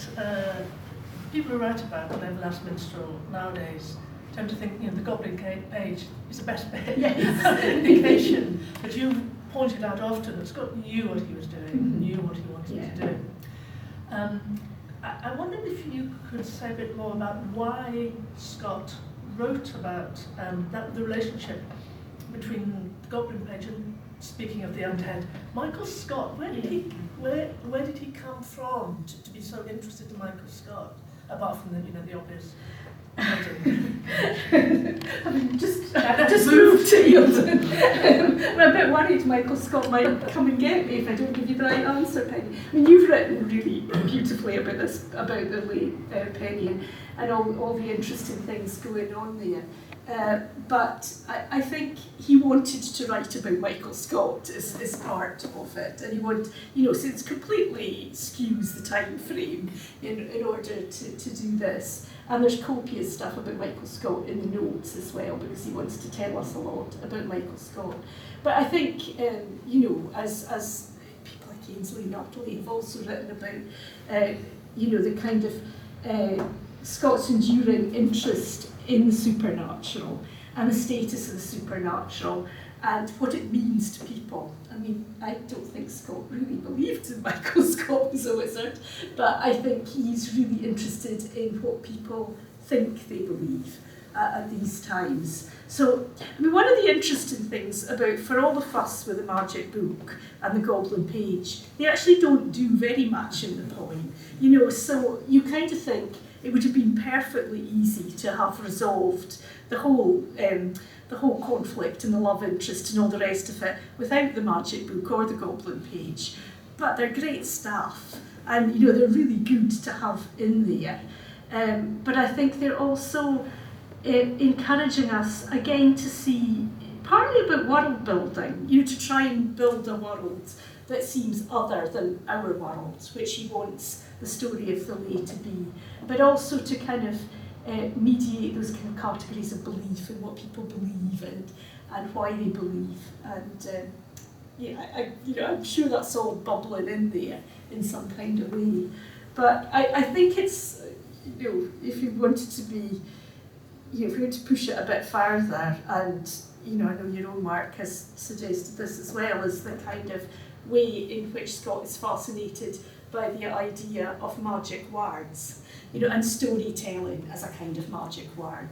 people who write about the Last Minstrel nowadays tend to think the Goblin Page is the best indication. But you've pointed out often that Scott knew what he was doing, knew what he wanted to do. I wondered if you could say a bit more about why Scott wrote about the relationship between the Goblin Page and, speaking of the undead, Michael Scott. Where did he come from to be so interested in Michael Scott, apart from the obvious? just moved to Eildon. I'm a bit worried Michael Scott might come and get me if I don't give you the right answer, Penny. You've written really beautifully about this, about the late Penny, and all the interesting things going on there. But I think he wanted to write about Michael Scott as part of it, and he wanted, so it's completely skews the time frame in order to do this. And there's copious stuff about Michael Scott in the notes as well, because he wants to tell us a lot about Michael Scott. But I think, as people like Ainsley and Nutley have also written about, the kind of Scott's enduring interest in the supernatural and the status of the supernatural and what it means to people. I don't think Scott really believed that Michael Scott was a wizard, but I think he's really interested in what people think they believe at these times. So, one of the interesting things about, for all the fuss with the magic book and the Goblin Page, they actually don't do very much in the poem. So you kind of think it would have been perfectly easy to have resolved the whole conflict and the love interest and all the rest of it without the magic book or the Goblin Page. But they're great stuff, and they're really good to have in there. But I think they're also encouraging us again to see partly about world building, to try and build a world that seems other than our world, which he wants the story of the Lay to be, but also to kind of mediate those kind of categories of belief and what people believe and why they believe. And I'm sure that's all bubbling in there in some kind of way. But I think it's, if you wanted to be, if you want to push it a bit further, and I know your own work has suggested this as well, as the kind of way in which Scott is fascinated by the idea of magic words, and storytelling as a kind of magic word.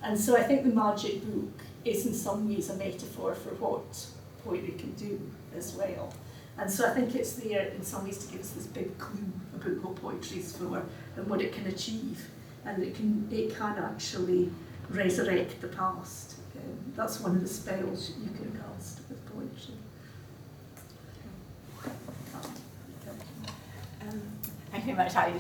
And so I think the magic book is in some ways a metaphor for what poetry can do as well. And so I think it's there in some ways to give us this big clue about what poetry is for and what it can achieve, and it can actually resurrect the past. That's one of the spells you can cast with poetry. Thank you very much, Ali.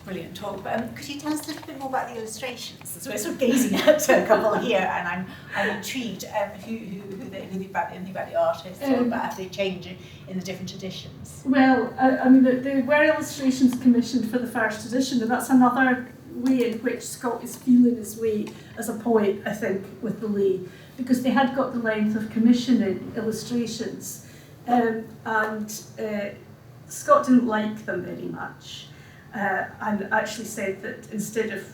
Brilliant talk. But could you tell us a little bit more about the illustrations? So we're sort of gazing at a couple here, and I'm intrigued who about the artists or about the change in the different editions. Well, there were illustrations commissioned for the first edition, and that's another way in which Scott is feeling his way as a poet, I think, with the Lay, because they had got the length of commissioning illustrations, and Scott didn't like them very much, and actually said that instead of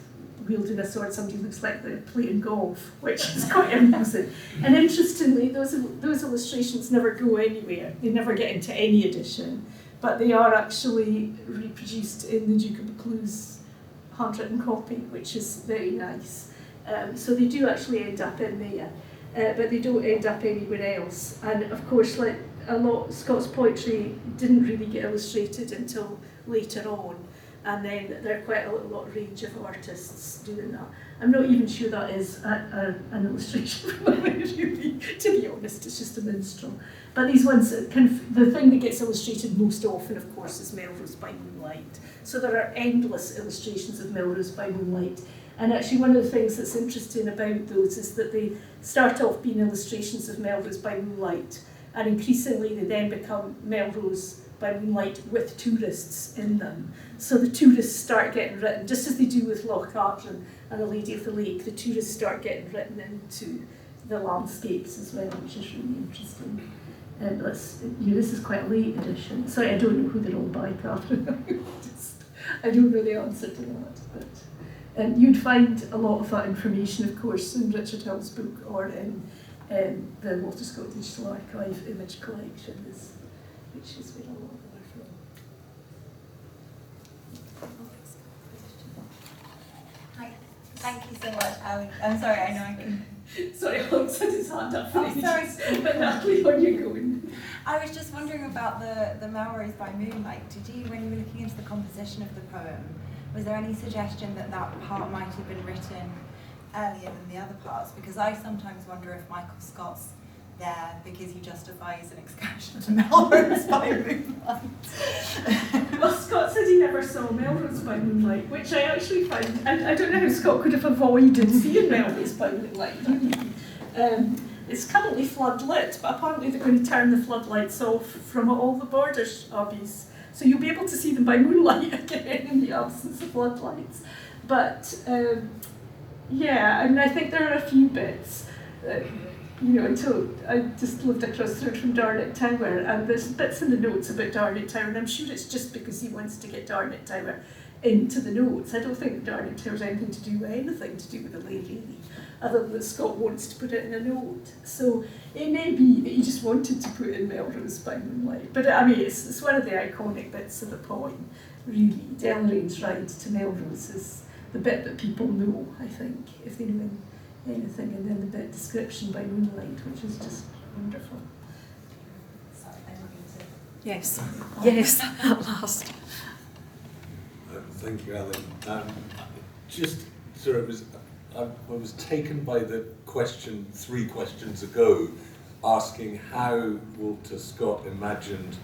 wielding a sword, somebody looks like they're playing golf, which is quite amusing. And interestingly, those illustrations never go anywhere. They never get into any edition, but they are actually reproduced in the Duke of Buccleuch's handwritten copy, which is very nice. So they do actually end up in there, but they don't end up anywhere else. And of course, like a lot, Scott's poetry didn't really get illustrated until later on, and then there are quite a lot range of artists doing that. I'm not even sure that is an illustration from a really, to be honest, it's just a minstrel. But these ones, the thing that gets illustrated most often, of course, is Melrose by Moonlight. So there are endless illustrations of Melrose by Moonlight. And actually one of the things that's interesting about those is that they start off being illustrations of Melrose by Moonlight, and increasingly they then become Melrose by Moonlight with tourists in them. So the tourists start getting written, just as they do with Loch Atran and The Lady of the Lake, the tourists start getting written into the landscapes as well, which is really interesting. And this is quite a late edition. Sorry, I don't know who they're all by, Catherine. I don't know the answer to that. But you'd find a lot of that information, of course, in Richard Hill's book or in the Walter Scott Digital Archive image collection, which is where a lot of them are from. Hi. Thank you so much, Ali. I'm sorry, I know I can... Sorry, Alex had his hand up for Oh, sorry. but Natalie, on you going. I was just wondering about the Melrose by Moonlight. Did you, when you were looking into the composition of the poem, was there any suggestion that part might have been written earlier than the other parts? Because I sometimes wonder if Michael Scott's there because he justifies an excursion to Melrose by Moonlight. Well, Scott said he never saw Melrose by Moonlight, which I actually find, I don't know how Scott could have avoided seeing Melrose by Moonlight, really. It's currently floodlit, but apparently they're going to turn the floodlights off from all the border abbeys. So you'll be able to see them by moonlight again in the absence of floodlights. But I think there are a few bits. Until I just lived across the road from Darnett Tower, and there's bits in the notes about Darnett Tower, and I'm sure it's just because he wants to get Darnett Tower into the notes. I don't think Darnett Tower has anything to do with the Lay, really, other than that Scott wants to put it in a note. So it may be that he just wanted to put in Melrose by Moonlight. But I mean, it's one of the iconic bits of the poem, really. Delorain's ride to Melrose is the bit that people know, I think, if they know anything, and then the bit description by Moonlight, which is just wonderful. Sorry, I didn't mean to... Yes, yes, at last. Thank you, Alan. I was taken by the question 3 questions ago, asking how Walter Scott imagined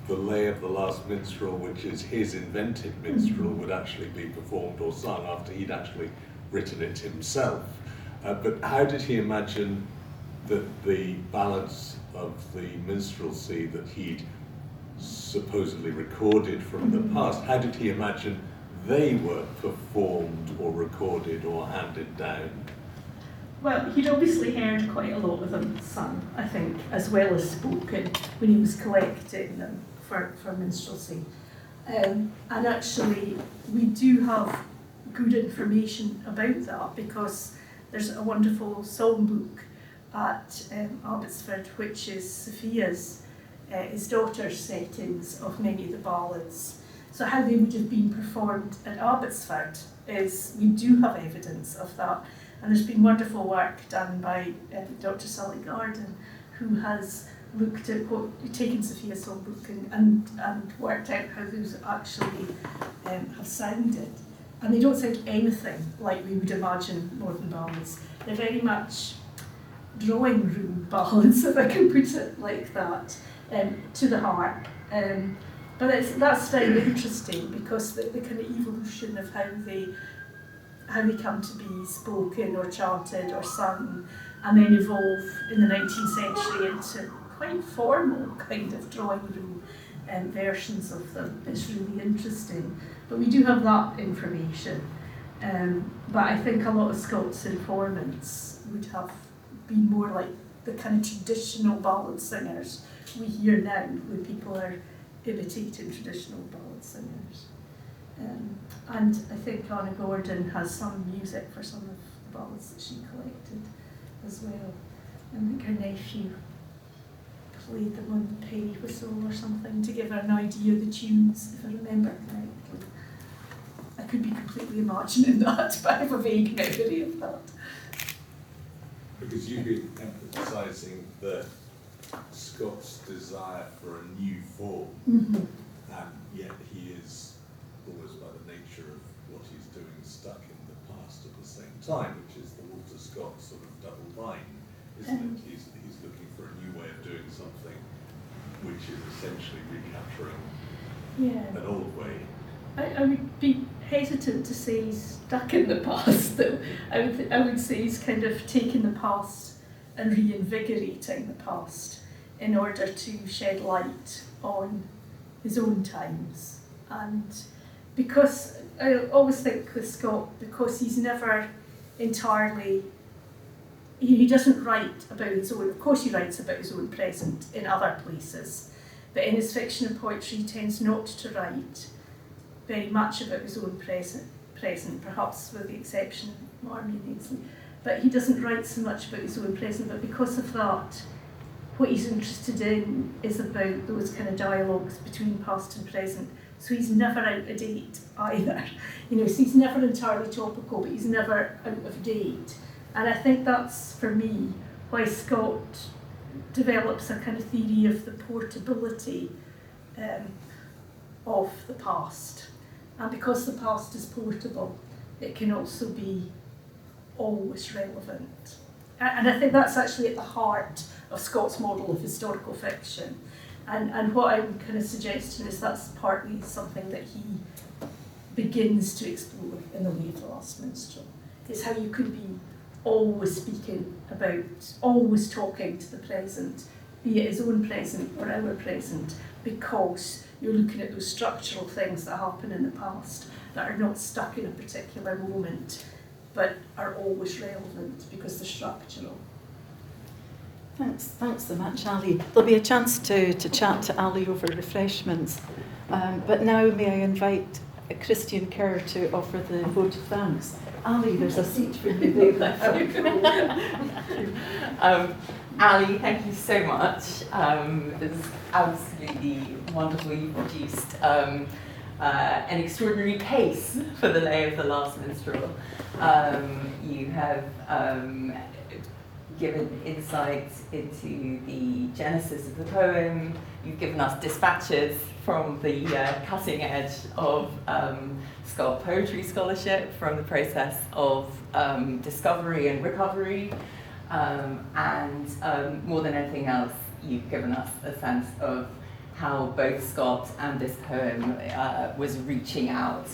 the lay of the Last Minstrel, which is his invented minstrel, would actually be performed or sung after he'd actually written it himself. But how did he imagine that the ballads of the minstrelsy that he'd supposedly recorded from the past, how did he imagine they were performed or recorded or handed down? Well, he'd obviously heard quite a lot of them sung, I think, as well as spoken when he was collecting them for minstrelsy. And actually, we do have good information about that because there's a wonderful songbook at Abbotsford, which is Sophia's, his daughter's settings of many of the ballads. So how they would have been performed at Abbotsford is, we do have evidence of that. And there's been wonderful work done by Dr. Sally Garden, who has looked at taken Sophia's songbook and worked out how those actually have sounded. And they don't sound anything like we would imagine modern ballads. They're very much drawing room ballads, if I can put it like that, to the harp. But that's very interesting because the kind of evolution of how they come to be spoken or chanted or sung, and then evolve in the 19th century into quite formal kind of drawing room versions of them. It's really interesting. But we do have that information. But I think a lot of Scots informants would have been more like the kind of traditional ballad singers we hear now when people are imitating traditional ballad singers. And I think Anna Gordon has some music for some of the ballads that she collected as well. I think her nephew played them on the penny whistle or something to give her an idea of the tunes, if I remember correctly. I could be completely imagining that, but I have a vague memory of that. Because you've been emphasising the Scots' desire for a new form, and yet he is, almost by the nature of what he's doing, stuck in the past at the same time, which is the Walter Scott sort of double bind, isn't it? He's looking for a new way of doing something which is essentially recapturing an old way. I would be hesitant to say he's stuck in the past, though. I would say he's kind of taking the past and reinvigorating the past in order to shed light on his own times. And because I always think with Scott, because he's never entirely, he doesn't write about his own, of course he writes about his own present in other places, but in his fiction and poetry he tends not to write very much about his own present, perhaps with the exception of Marmion Ainsley. But he doesn't write so much about his own present, but because of that, what he's interested in is about those kind of dialogues between past and present. So he's never out of date either. So he's never entirely topical, but he's never out of date. And I think that's, for me, why Scott develops a kind of theory of the portability of the past. And because the past is portable, it can also be always relevant. And I think that's actually at the heart of Scott's model of historical fiction. And what I'm kind of suggesting is that's partly something that he begins to explore in The Lay of the Last Minstrel. It's how you could be always speaking about, always talking to the present, be it his own present or our present, because you're looking at those structural things that happen in the past that are not stuck in a particular moment, but are always relevant because they're structural. Thanks so much, Ali. There'll be a chance to chat to Ali over refreshments. But now may I invite Christian Kerr to offer the vote of thanks. Ali, there's a seat for you there. Ali, thank you so much. It was absolutely wonderful. You produced an extraordinary case for The Lay of the Last Minstrel. You have given insights into the genesis of the poem. You've given us dispatches from the cutting edge of Scott poetry scholarship, from the process of discovery and recovery, and more than anything else, you've given us a sense of how both Scott and this poem was reaching out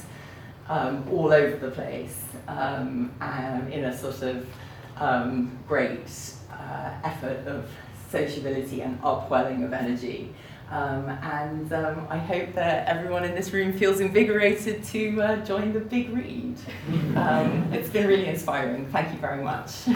all over the place and in a sort of great effort of sociability and upwelling of energy. I hope that everyone in this room feels invigorated to join the big read. It's been really inspiring. Thank you very much.